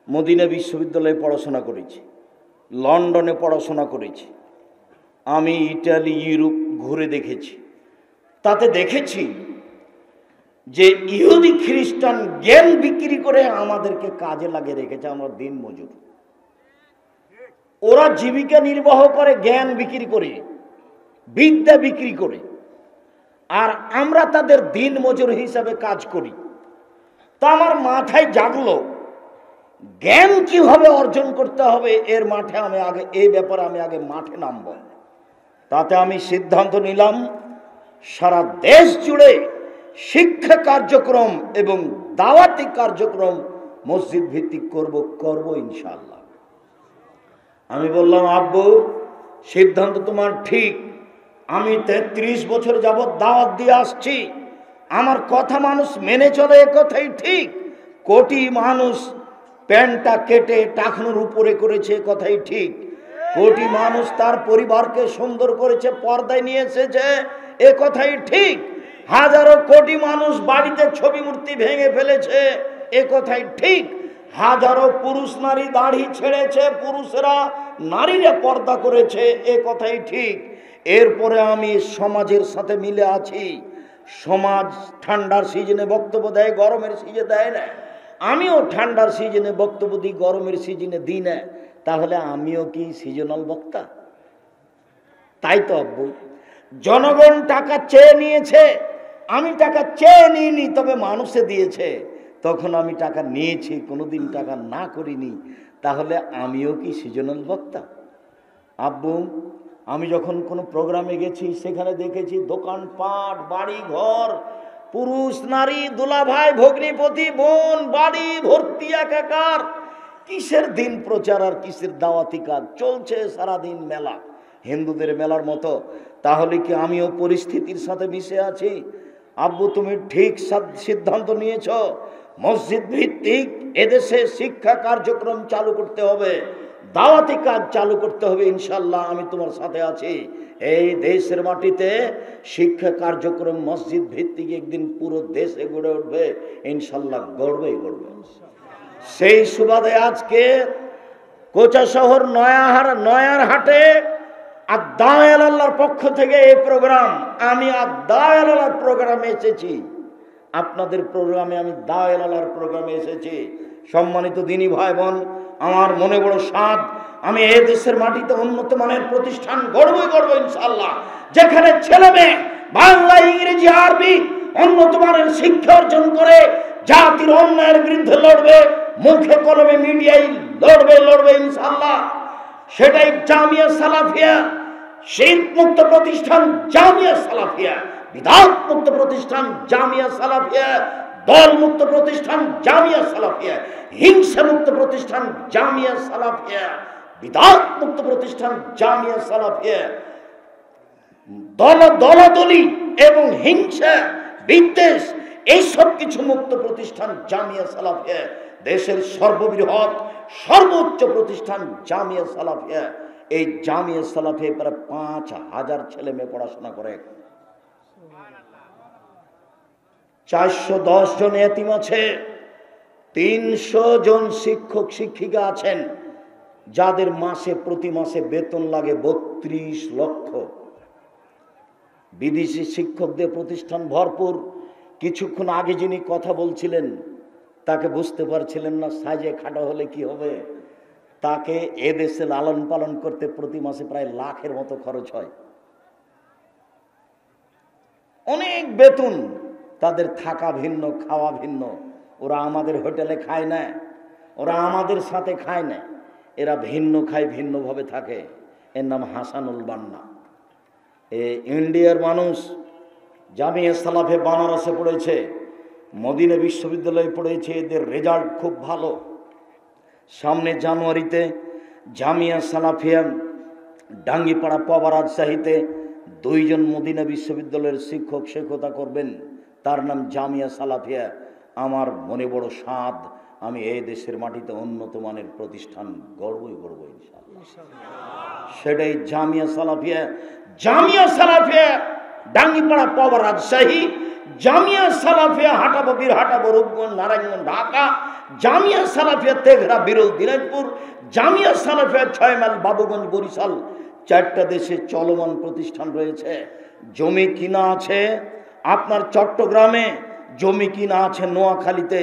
মদিনা বিশ্ববিদ্যালয়ে পড়াশোনা করেছি, লন্ডনে পড়াশোনা করেছি, আমি ইটালি ইউরোপ ঘুরে দেখেছি। তাতে দেখেছি যে ইহুদি খ্রিস্টান জ্ঞান বিক্রি করে আমাদেরকে কাজে লাগিয়ে রেখেছে। আমরা দিন মজুর, ওরা জীবিকা নির্বাহ করে জ্ঞান বিক্রি করে, বিদ্যা বিক্রি করে, আর আমরা তাদের দিন মজুর হিসাবে কাজ করি। তা আমার মাথায় জাগলো জ্ঞান কিভাবে অর্জন করতে হবে, এর মাঠে আমি আগে এই ব্যাপারে আমি আগে মাঠে নামব। তাতে আমি সিদ্ধান্ত নিলাম সারা দেশ জুড়ে শিক্ষা কার্যক্রম এবং দাওয়াতি কার্যক্রম মসজিদ ভিত্তিক করব ইনশাআল্লাহ। আমি বললাম, আব্বু সিদ্ধান্ত তোমার ঠিক, আমি 33 বছর যাবৎ দাওয়াত দিয়ে আসছি, আমার কথা মানুষ মেনে চলে, এ কথাই ঠিক। কোটি মানুষ প্যান্টটা কেটে টাকনুর উপরে করেছে, এ কথাই ঠিক। কোটি মানুষ তার পরিবারকে সুন্দর করেছে, পর্দায় নিয়ে এসেছে, এ কথাই ঠিক। হাজারো কোটি মানুষ বাড়িতে ছবি মূর্তি ভেঙে ফেলেছে, এ কথাই ঠিক। হাজারো পুরুষ নারী দাড়ি ছেড়েছে, পুরুষেরা নারীরা পর্দা করেছে, এ কথাই ঠিক। এরপরে আমি সমাজের সাথে মিলে আছি। সমাজ ঠান্ডার সিজনে বক্তব্য দেয়, গরমের সিজনে দেয় না। আমিও ঠান্ডার সিজনে বক্তব্য দিই, গরমের সিজনে দিই না। তাহলে আমিও কি সিজনাল বক্তা? তাই তো আব্বু, জনগণ টাকা চেয়ে নিয়েছে, আমি টাকা চেয়ে নিইনি, তবে মানুষে দিয়েছে, তখন আমি টাকা নিয়েছি, কোনোদিন টাকা না করিনি। তাহলে আমিও কি সিজনাল বক্তা? আব্বু, আমি যখন কোনো প্রোগ্রামে গেছি সেখানে দেখেছি দোকানপাট, বাড়ি ঘর, পুরুষ নারী, দুলাভাই ভগ্নিপতি বোন, বাড়ি ভর্তি একাকার। কিসের দিন প্রচার আর কিসের দাওয়াতি কাজ চলছে? সারাদিন মেলা, হিন্দুদের মেলার মতো। তাহলে কি আমিও পরিস্থিতির সাথে মিশে আছি? আব্বু, তুমি ঠিক সিদ্ধান্ত নিয়েছ, মসজিদ ভিত্তিক এদেশে শিক্ষা কার্যক্রম চালু করতে হবে, দাওয়াতি কাজ চালু করতে হবে ইনশাআল্লাহ। আমি তোমার সাথে আছি। এই দেশের মাটিতে শিক্ষা কার্যক্রম মসজিদ ভিত্তিক একদিন পুরো দেশে গড়ে উঠবে ইনশাআল্লাহ, গড়বেই গড়বে। সেই সুবাদে আজকে কোচা শহর নয়ার হাটে আদ-দাওয়া ইলাল্লাহর পক্ষ থেকে এই প্রোগ্রাম, আমি আদ-দাওয়া ইলাল্লাহর প্রোগ্রামে এসেছি। আপনাদের প্রোগ্রামে আমি দাওয়া ইলাল্লাহর প্রোগ্রামে এসেছি। সম্মানিত দিনী ভাই বোন, আমার মনে বড় সাধ, আমি এই দেশের মাটিতে উন্নত মানের প্রতিষ্ঠান গড়বই গড়ব ইনশাআল্লাহ, যেখানে ছেলে মেয়ে বাংলা, ইংরেজি, আরবি উন্নত মানের শিক্ষা অর্জন করে জাতির অন্যায়ের বিরুদ্ধে লড়বে, মুখে কলমে মিডিয়ায় লড়বে ইনশাআল্লাহ। সেটাই জামিয়া সালাফিয়া, শিরক মুক্ত প্রতিষ্ঠান জামিয়া সালাফিয়া, বিদআত মুক্ত প্রতিষ্ঠান জামিয়া সালাফিয়া, দল মুক্ত প্রতিষ্ঠান জামিয়া সালাফিয়া, হিংসা মুক্ত প্রতিষ্ঠান জামিয়া সালাফিয়া, বিদআত মুক্ত প্রতিষ্ঠান জামিয়া সালাফিয়া, দলাদলি এবং হিংসা বিদ্বেষ এইসব কিছু মুক্ত প্রতিষ্ঠান জামিয়া সালাফিয়া, দেশের সর্ববৃহৎ সর্বোচ্চ প্রতিষ্ঠান জামিয়া সালাফিয়া। এই জামিয়া সালাফিয়া প্রায় ৫,০০০ ছেলে মেয়ে পড়াশোনা করে। ৪১০ জন এতিম আছে, ৩০০ জন শিক্ষক শিক্ষিকা আছেন, যাদের প্রতি মাসে বেতন লাগে ৩২ লক্ষ। বিদেশি শিক্ষকদের প্রতিষ্ঠান ভরপুর। কিছুক্ষণ আগে যিনি কথা বলছিলেন তাকে বুঝতে পারছিলেন না, সাজে খাটো হলে কি হবে। তাকে এদেশে লালন পালন করতে প্রতি মাসে প্রায় লাখের মতো খরচ হয়। অনেক বেতন, তাদের থাকা ভিন্ন, খাওয়া ভিন্ন। ওরা আমাদের হোটেলে খায় না, ওরা আমাদের সাথে খায় না, এরা ভিন্ন খায়, ভিন্নভাবে থাকে। এর নাম হাসানুল বান্না। ইন্ডিয়ার মানুষ, জামিয়া সালাফে বানারসে পড়েছে, মদিনা বিশ্ববিদ্যালয়ে পড়েছে, এদের রেজাল্ট খুব ভালো। সামনে জানুয়ারিতে জামিয়া সালাফিয়া ডাঙ্গিপাড়া পাওয়া রাজশাহীতে 2 জন মদিনা বিশ্ববিদ্যালয়ের শিক্ষক শিক্ষকতা করবেন, তার নাম জামিয়া সালাফিয়া। আমার মনে বড় সাধ, আমি এই দেশের মাটিতে উন্নত মানের প্রতিষ্ঠান গড়বই গড়ব ইনশাআল্লাহ। সেটাই জামিয়া সালাফিয়া। জামিয়া সালাফিয়া ডাঙ্গিপাড়া পাওয়া রাজশাহী, জামিয়া সালাফিয়া হাটাবো বীরহাটা রূপগঞ্জ নারায়ণগঞ্জ ঢাকা, জামিয়া সালাফিয়া তেঘরা বিরল দিনাজপুর, জামিয়া সালাফিয়া 6 মাইল বাবুগঞ্জ বরিশাল। 4টা দেশে চলমান প্রতিষ্ঠান রয়েছে। জমি কিনা আছে আপনার চট্টগ্রামে, জমি কিনা আছে নোয়াখালীতে,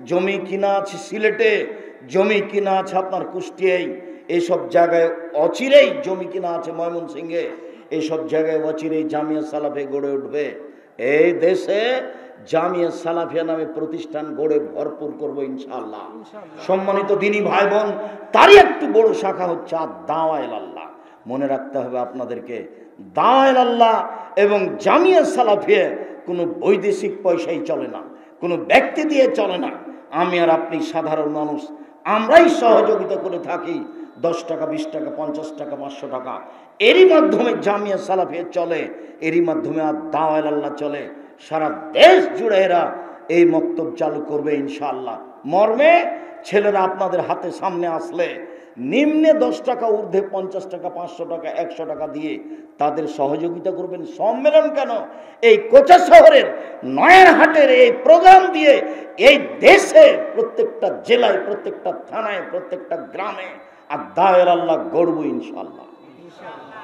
জমি কিনা আছে সিলেটে, জমি কিনা আছে আপনার কুষ্টিয়ায়। এইসব জায়গায় অচিরেই জমি কিনা আছে ময়মনসিংহে। এইসব জায়গায় অচিরেই জামিয়া সালাফিয়া গড়ে উঠবে। এই দেশে জামিয়া সালাফিয়া নামে প্রতিষ্ঠান গড়ে ভরপুর করব ইনশাআল্লাহ। সম্মানিত দিনী ভাই বোন, তারই একটু বড় শাখা হচ্ছে আদ-দাওয়া ইলাল্লাহ। মনে রাখতে হবে আপনাদেরকে, দাওয়া ইলাল্লাহ এবং জামিয়া সালাফিয়া কোনো বৈদেশিক পয়সাই চলে না, কোনো ব্যক্তি দিয়ে চলে না। আমি আর আপনি সাধারণ মানুষ, আমরাই সহযোগিতা করে থাকি। 10 টাকা, 20 টাকা, 50 টাকা, 500 টাকা, এরই মাধ্যমে জামিয়া সালাফিয়া চলে, এরই মাধ্যমে আদ-দাওয়া ইলাল্লাহ চলে। সারা দেশ জুড়ে এরা এই মক্তব চালু করবে ইনশাআল্লাহ। মর্মে ছেলেরা আপনাদের হাতে সামনে আসলে নিম্নে 10 টাকা, ঊর্ধ্বে 50 টাকা, 500 টাকা, 100 টাকা দিয়ে তাদের সহযোগিতা করবেন। সম্মেলন কেন, এই কোচা শহরের নয়ারহাটের এই প্রোগ্রাম দিয়ে এই দেশে প্রত্যেকটা জেলায়, প্রত্যেকটা থানায়, প্রত্যেকটা গ্রামে আদ-দাওয়া ইলাল্লাহ গড়ব ইনশাআল্লাহ।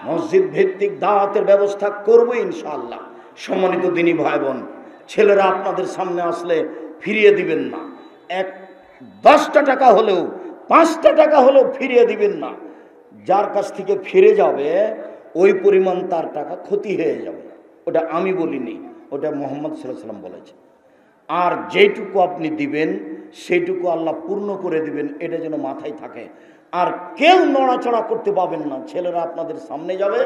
মসজিদ ভিত্তিক দাওয়াতের ব্যবস্থা করব ইনশাআল্লাহ। সম্মানিত দিনী ভাই বোন, ছেলেরা আপনাদের সামনে আসলে ফিরিয়ে দিবেন না। 10টা টাকা হলেও, 5টা টাকা হলেও ফিরিয়ে দিবেন না। যার কাছ থেকে ফিরে যাবে ওই পরিমাণ তার টাকা ক্ষতি হয়ে যাবে। ওটা আমি বলিনি, ওটা মুহাম্মদ সাল্লাল্লাহু আলাইহি ওয়াসাল্লাম বলেছে। আর যেটুকু আপনি দিবেন সেইটুকু আল্লাহ পূর্ণ করে দিবেন, এটা যেন মাথায় থাকে। আর কেউ নড়াচড়া করতে পাবেন না। ছেলেরা আপনাদের সামনে যাবে,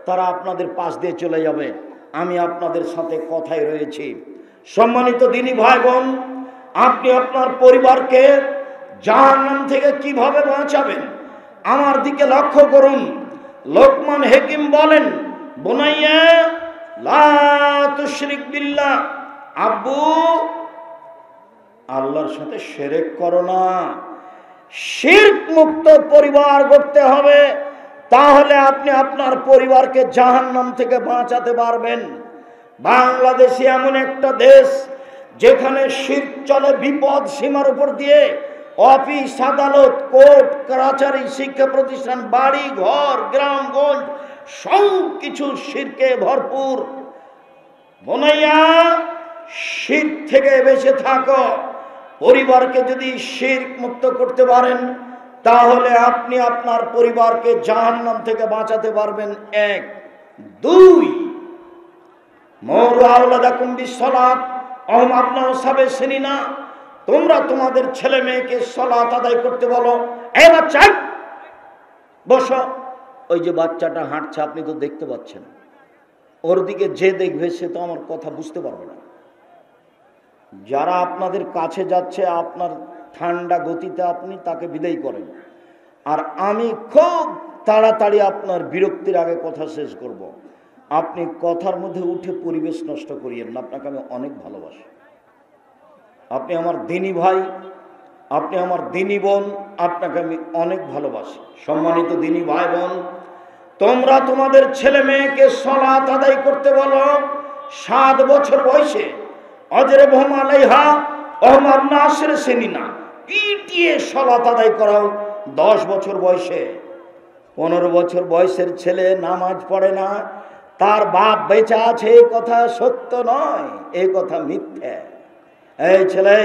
তারা আপনাদের পাশ দিয়ে চলে যাবে। আমি আপনাদের সাথে কথাই রয়েছি। সম্মানিত দিনী ভাই বোন, আপনি আপনার পরিবারকে জাহান্নাম থেকে কিভাবে বাঁচাবেন আমার দিকে লক্ষ্য করুন। লোকমান হাকিম বলেন, বুনাইয়া লা তুশরিক বিল্লাহ, আব্বু আল্লাহর সাথে শিরক করো না। শিরক মুক্ত পরিবার গড়তে হবে, তাহলে আপনি আপনার পরিবারকে জাহান্নাম থেকে বাঁচাতে পারবেন। বাংলাদেশ এমন একটা দেশ যেখানে শিরক চলে বিপদ সীমার উপর দিয়ে। অফিস আদালত, কোর্ট কাছারি, শিক্ষা প্রতিষ্ঠান, বাড়ি ঘর, গ্রামগঞ্জ সব কিছু শিরকে ভরপুর। বোনাইয়া, শিরক থেকে বেঁচে থাকো। পরিবারকে যদি শিরক মুক্ত করতে পারেন, তাহলে আপনি আপনার পরিবারকে জাহান্নাম থেকে বাঁচাতে পারবেন। 1 2 মুরু আওলাদাকুম বিসসালাত ওয়াহুম আবনাউ সাবঈ সিনিনা, তোমরা তোমাদের ছেলে মেয়েকে সালাত আদায় করতে বলো। এই বাচ্চা বসো। ওই যে বাচ্চাটা হাঁটছে, আপনি তো দেখতে পাচ্ছেন, ওর দিকে যে দেখবে সে তো আমার কথা বুঝতে পারবে না। যারা আপনাদের কাছে যাচ্ছে, আপনার ঠান্ডা গতিতে আপনি তাকে বিদায় করেন, আর আমি খুব তাড়াতাড়ি আপনার বিরক্তির আগে কথা শেষ করব। আপনি কথার মধ্যে উঠে পরিবেশ নষ্ট করিয়েন না। আপনাকে আমি অনেক ভালোবাসি, আপনি আমার দিনী ভাই, আপনি আমার দিনী বোন, আপনাকে আমি অনেক ভালোবাসি। সম্মানিত দিনী ভাই বোন, তোমরা তোমাদের ছেলে মেয়েকে সালাত আদায় করতে বলো 7 বছর বয়সে। অজরবহুম আলাইহা ওয়াহুম আবনাউ 10 সিনিনা, পিটিয়ে সালাত আদায় করাও 10 বছর বয়সে। 15 বছর বয়সের ছেলে নামাজ পড়ে না, তার বাপ বেঁচে আছে, এই কথা সত্য নয়, এই কথা মিথ্যা। এই ছেলে,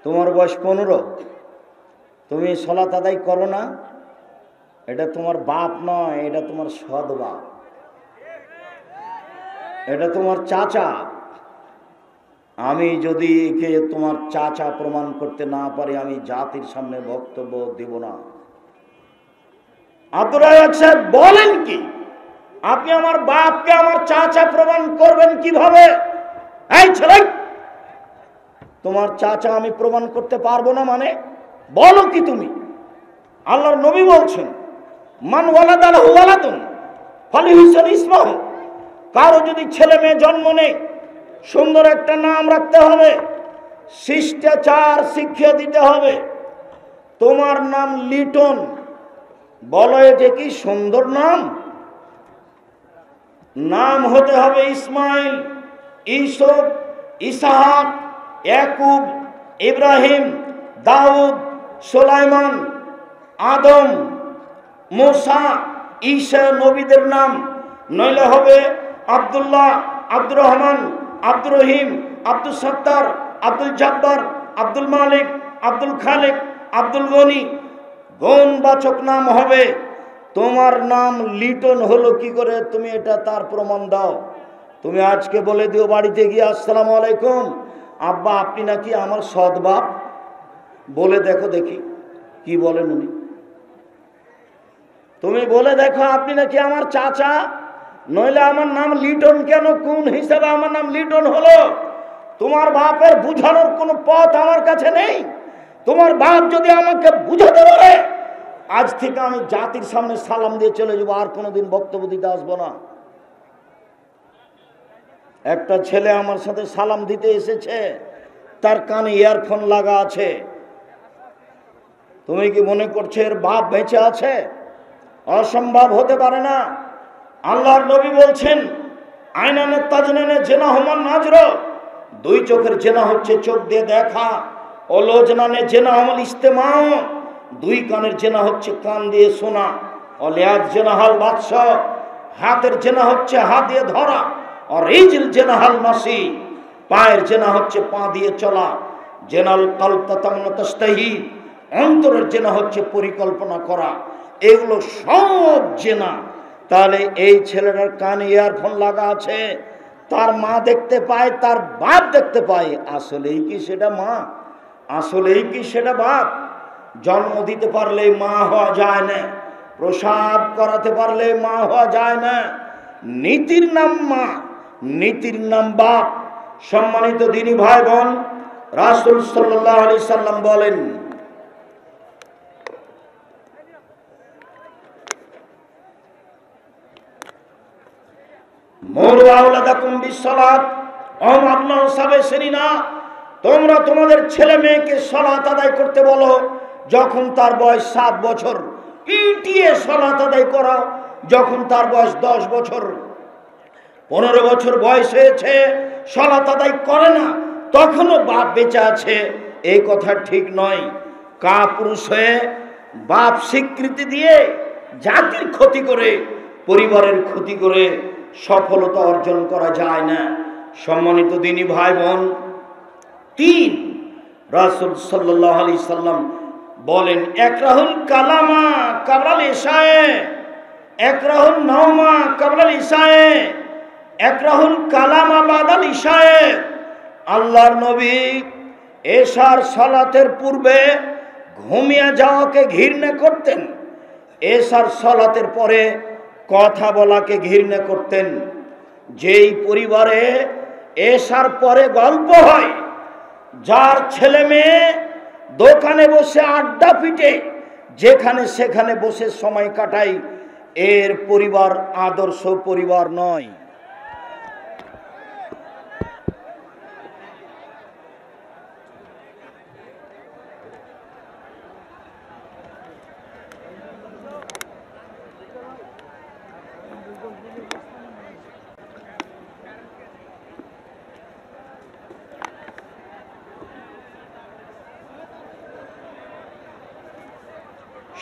তোমার বয়স 15, তুমি সালাত আদায় করো না, এটা তোমার বাপ নয়, এটা তোমার সৎ বাপ, এটা তোমার চাচা। আমি যদি একে তোমার চাচা প্রমাণ করতে না পারি, আমি জাতির সামনে বক্তব্য দেব না। আব্দুর রাজ্জাক সাহেব বলেন কি, আপনি আমার বাপকে আমার চাচা প্রমাণ করবেন কিভাবে? এই ছেলে, তোমার চাচা আমি প্রমাণ করতে পারবো না মানে বলো কি তুমি? আল্লাহর নবী বলছেন, মান ওয়ালাদা লাহু ওয়ালাদুন ফালিহুসান ইসমাহু, কারো যদি ছেলে মেয়ে জন্ম নেয়, সুন্দর একটা নাম রাখতে হবে, শিষ্টাচার শিক্ষা দিতে হবে। তোমার নাম লিটন, বলো এটা কি সুন্দর নাম? নাম হতে হবে ইসমাইল, ইউসুফ, ইসহাক, ইয়াকুব, ইব্রাহিম, দাউদ, সুলাইমান, আদম, মুসা, ঈসা নবীদের নাম। নইলে হবে আব্দুল্লাহ, আব্দুর রহমান, আব্দুর রহিম, আব্দুল সত্তার, আব্দুল জব্বার, আব্দুল মালিক, আব্দুল খালেক, আব্দুল গনি, গুণবাচক নাম হবে। তোমার নাম লিটন হলো কি করে? তুমি এটা তার প্রমাণ দাও। তুমি আজকে বলে দিও বাড়িতে গিয়ে, আসসালামু আলাইকুম আব্বা, আপনি নাকি আমার সৎ বাপ। বলে দেখো দেখি কি বলেন উনি। তুমি বলে দেখো আপনি নাকি আমার চাচা, নইলে আমার নাম লিটন কেন, কোন হিসাবে আমার নাম লিটন হলো? তোমার বাপের বুঝানোর কোনো পথ আমার কাছে নেই। তোমার বাপ যদি আমাকে বুঝাতে পারে, আজ থেকে আমি জাতির সামনে সালাম দিয়ে চলে যাবো, আর কোনোদিন বক্তব্য দিতে আসবো না। একটা ছেলে আমার সাথে সালাম দিতে এসেছে, তার কানে ইয়ারফোন লাগা আছে। তুমি কি মনে করছো এর বাপ বেঁচে আছে? অসম্ভব হতে পারে না। আল্লাহর নবী বলছেন, আইনানে তাজনানে জেনা হুমান নাজর, 2 চোখের জেনা হচ্ছে চোখ দিয়ে দেখা। অলোজনানে জেনা হুমাল ইস্তেমাও, 2 কানের জেনা হচ্ছে কান দিয়ে শোনা। অলিয়াদ জেনা হাল বাদশাহ, হাতের জেনা হচ্ছে হাত দিয়ে ধরা। আর রিজল জেনা হাল মাসি, পায়ের জেনা হচ্ছে পা দিয়ে চলা। জেনাল কলব তাতামনাতাস্তাহি, অন্তরের জেনা হচ্ছে পরিকল্পনা করা। এগুলো সব জেনা। তাহলে এই ছেলেটার কানে ইয়ারফোন লাগা আছে, তার মা দেখতে পায়, তার বাপ দেখতে পায়। আসলেই কি সেটা মা? আসলেই কি সেটা বাপ? জন্ম দিতে পারলে মা হওয়া যায় না, প্রসাব করাতে পারলে মা হওয়া যায় না। নীতির নাম মা, নীতির নাম বাপ। সম্মানিত দিনী ভাই বোন, রাসূল সাল্লাল্লাহু আলাইহি সাল্লাম বলেন, মুরু আওলাদাকুম বিসসালাত ওয়াহুম আবনাউ সাবঈ সিনিনা, তোমরা তোমাদের ছেলে মেয়েকে সালাত আদায় করতে বলো যখন তার বয়স 7 বছর, পিটিয়ে সালাত আদায় করাও যখন তার বয়স 10 বছর, 15 বছর বয়স হয়েছে, সালাত আদায় করে না, তখনও বাপ বেঁচে আছে, এই কথা ঠিক নয়। কাপুরুষ হয়ে বাপ স্বীকৃতি দিয়ে জাতির ক্ষতি করে, পরিবারের ক্ষতি করে সফলতা অর্জন করা যায় না। সম্মানিত দিনী ভাই বোন, 3 রাসূল সাল্লাল্লাহু আলাইহি সাল্লাম বলেন, একরাহুল কালামা কাবলাল ইশায়ে, একরাহুল নাওমা কাবলাল ইশায়ে, একরাহুল কালামা বাদাল ইশায়ে। আল্লাহর নবী এশার সালাতের পূর্বে ঘুমিয়ে যাওয়াকে ঘৃণা করতেন, এশার সালাতের পরে কথা বলাকে ঘৃণা করতেন। যেই পরিবারে এশার পরে গল্প হয়, যার ছেলে মেয়ে দোকানে বসে আড্ডা পিটে যেখানে সেখানে বসে সময় কাটায়, এর পরিবার আদর্শ পরিবার নয়।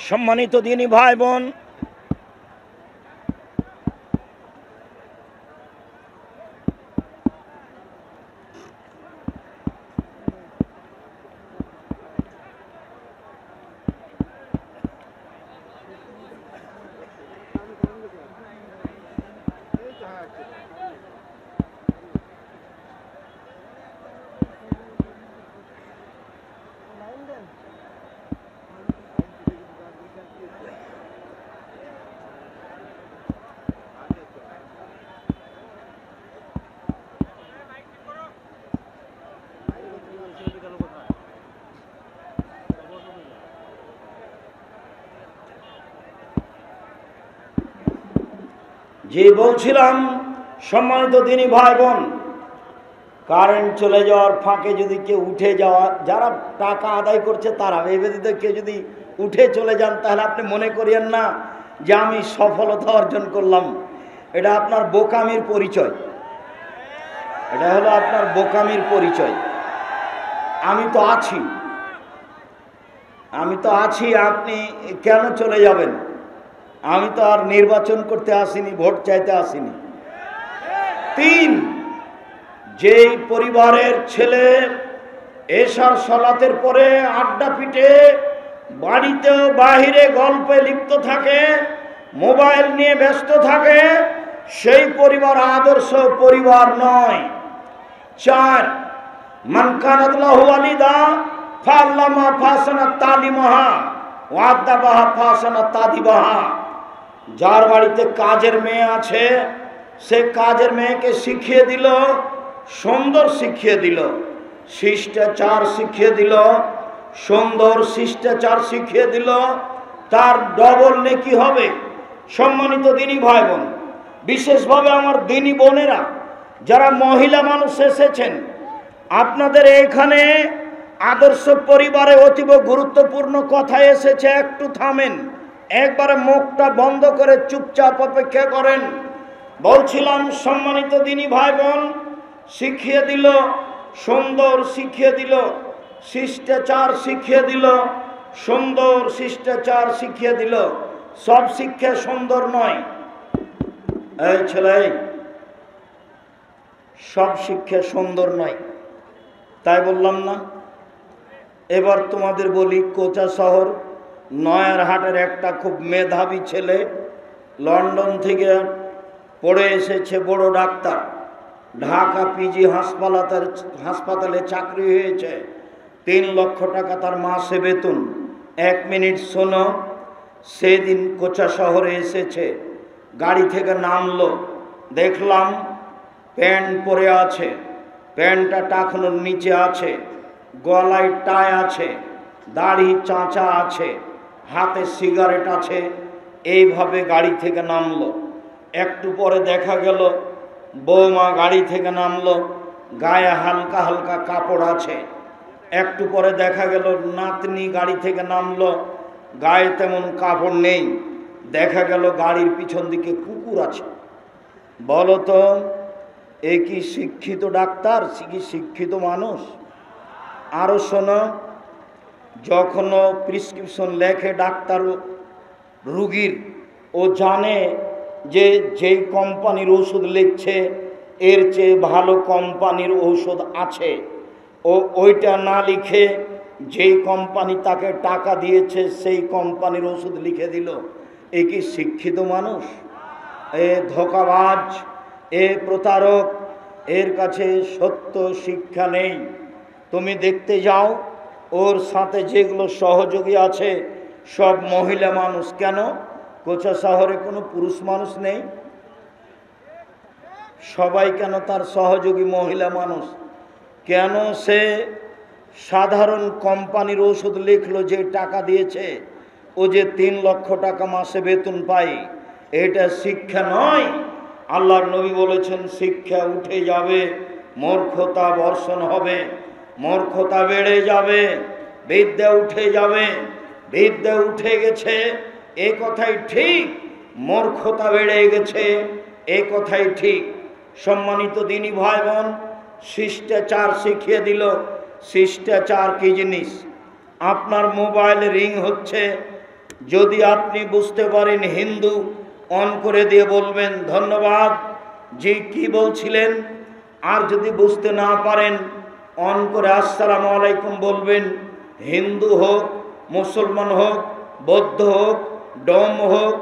সম্মানিত দিনী ভাই বোন, যে বলছিলাম, সম্মানিত দিনী ভাই বোন, কারেন্ট চলে যাওয়ার ফাঁকে যদি কেউ উঠে যাওয়া, যারা টাকা আদায় করছে তারা, এই ব্যতীত কেউ যদি উঠে চলে যান, তাহলে আপনি মনে করিয়েন না যে আমি সফলতা অর্জন করলাম। এটা আপনার বোকামির পরিচয়, এটা হলো আপনার বোকামির পরিচয়। আমি তো আছি, আমি তো আছি, আপনি কেন চলে যাবেন? আমি তো আর নির্বাচন করতে আসিনি, ভোট চাইতে আসিনি। 3, যেই পরিবারের ছেলে এশার সালাতের পরে আড্ডা পিটে বাড়িতে বাহিরে গল্পে লিপ্ত থাকে, মোবাইল নিয়ে ব্যস্ত থাকে, সেই পরিবার আদর্শ পরিবার নয়। 4, মান কানাত লাহু ওয়ালিদা ফাআল্লামা ফাসানা তালিমাহা ওয়া আদাবাহা ফাসানা তাদিবাহা। যার বাড়িতে কাজের মেয়ে আছে, সে কাজের মেয়েকে শিখিয়ে দিল, সুন্দর শিখিয়ে দিল, শিষ্টাচার শিখিয়ে দিল, সুন্দর শিষ্টাচার শিখিয়ে দিল, তার ডবল নেকি হবে। সম্মানিত দিনী ভাই বোন, বিশেষভাবে আমার দিনী বোনেরা যারা মহিলা মানুষ এসেছেন, আপনাদের এখানে আদর্শ পরিবারে অতীব গুরুত্বপূর্ণ কথা এসেছে, একটু থামেন, একবারে মুখটা বন্ধ করে চুপচাপ অপেক্ষা করেন। বলছিলাম, সম্মানিত দিনী ভাই বোন, শিখিয়ে দিল, সুন্দর শিখিয়ে দিল, শিষ্টাচার শিখিয়ে দিল, সুন্দর শিষ্টাচার শিখিয়ে দিল। সব শিক্ষা সুন্দর নয়। এই ছেলে, সব শিক্ষা সুন্দর নয়, তাই বললাম না? এবার তোমাদের বলি, কোচা শহর নয়ারহাটের একটা খুব মেধাবী ছেলে, লন্ডন থেকে পড়ে এসেছে, বড় ডাক্তার, ঢাকা পিজি হাসপাতালে চাকরি হয়েছে, 3 লক্ষ টাকা তার মাসে বেতন। 1 মিনিট শোনো, সেদিন কোচা শহরে এসেছে, গাড়ি থেকে নামলো, দেখলাম প্যান্ট পরে আছে, প্যান্টটা টাকনোর নিচে আছে, গলায় টাই আছে, দাড়ি চাঁচা আছে, হাতে সিগারেট আছে, এইভাবে গাড়ি থেকে নামলো। একটু পরে দেখা গেল বৌমা গাড়ি থেকে নামলো, গায়ে হালকা হালকা কাপড় আছে, একটু পরে দেখা গেল নাতনি গাড়ি থেকে নামলো, গায়ে তেমন কাপড় নেই, দেখা গেল গাড়ির পিছন দিকে কুকুর আছে। বলো তো এ কি শিক্ষিত ডাক্তার, কি শিক্ষিত মানুষ? আরো শোনো, যখন প্রেসক্রিপশন লেখে ডাক্তার রুগীর, ও জানে যে যেই কোম্পানির ওষুধ লিখছে এর চেয়ে ভালো কোম্পানির ঔষধ আছে, ও ওইটা না লিখে যেই কোম্পানি তাকে টাকা দিয়েছে সেই কোম্পানির ওষুধ লিখে দিল। এ কি শিক্ষিত মানুষ? এ ধোঁকাবাজ, এ প্রতারক, এর কাছে সত্য শিক্ষা নেই। তুমি দেখতে যাও ওর সাথে যেগুলো সহযোগী আছে সব মহিলা মানুষ। কেন? কোচা শহরে কোনো পুরুষ মানুষ নেই? সবাই কেন তার সহযোগী মহিলা মানুষ? কেন সে সাধারণ কোম্পানির ওষুধ লিখলো যে টাকা দিয়েছে, ও যে 3 লক্ষ টাকা মাসে বেতন পায়? এটা শিক্ষা নয়। আল্লাহর নবী বলেছেন শিক্ষা উঠে যাবে, মূর্খতা বর্ষণ হবে, মূর্খতা বেড়ে যাবে, বিদ্যা উঠে যাবে। বিদ্যা উঠে গেছে এ কথাই ঠিক, মূর্খতা বেড়ে গেছে এ কথাই ঠিক। সম্মানিত দিনী ভাই বোন, শিষ্টাচার শিখিয়ে দিল। শিষ্টাচার কি জিনিস? আপনার মোবাইল রিং হচ্ছে, যদি আপনি বুঝতে পারেন হিন্দু, অন করে দিয়ে বলবেন ধন্যবাদ জি, কি বলছিলেন। আর যদি বুঝতে না পারেন অন করে আসসালামু আলাইকুম বলবেন। হিন্দু হোক, মুসলমান হোক, বৌদ্ধ হোক, ডোম হোক,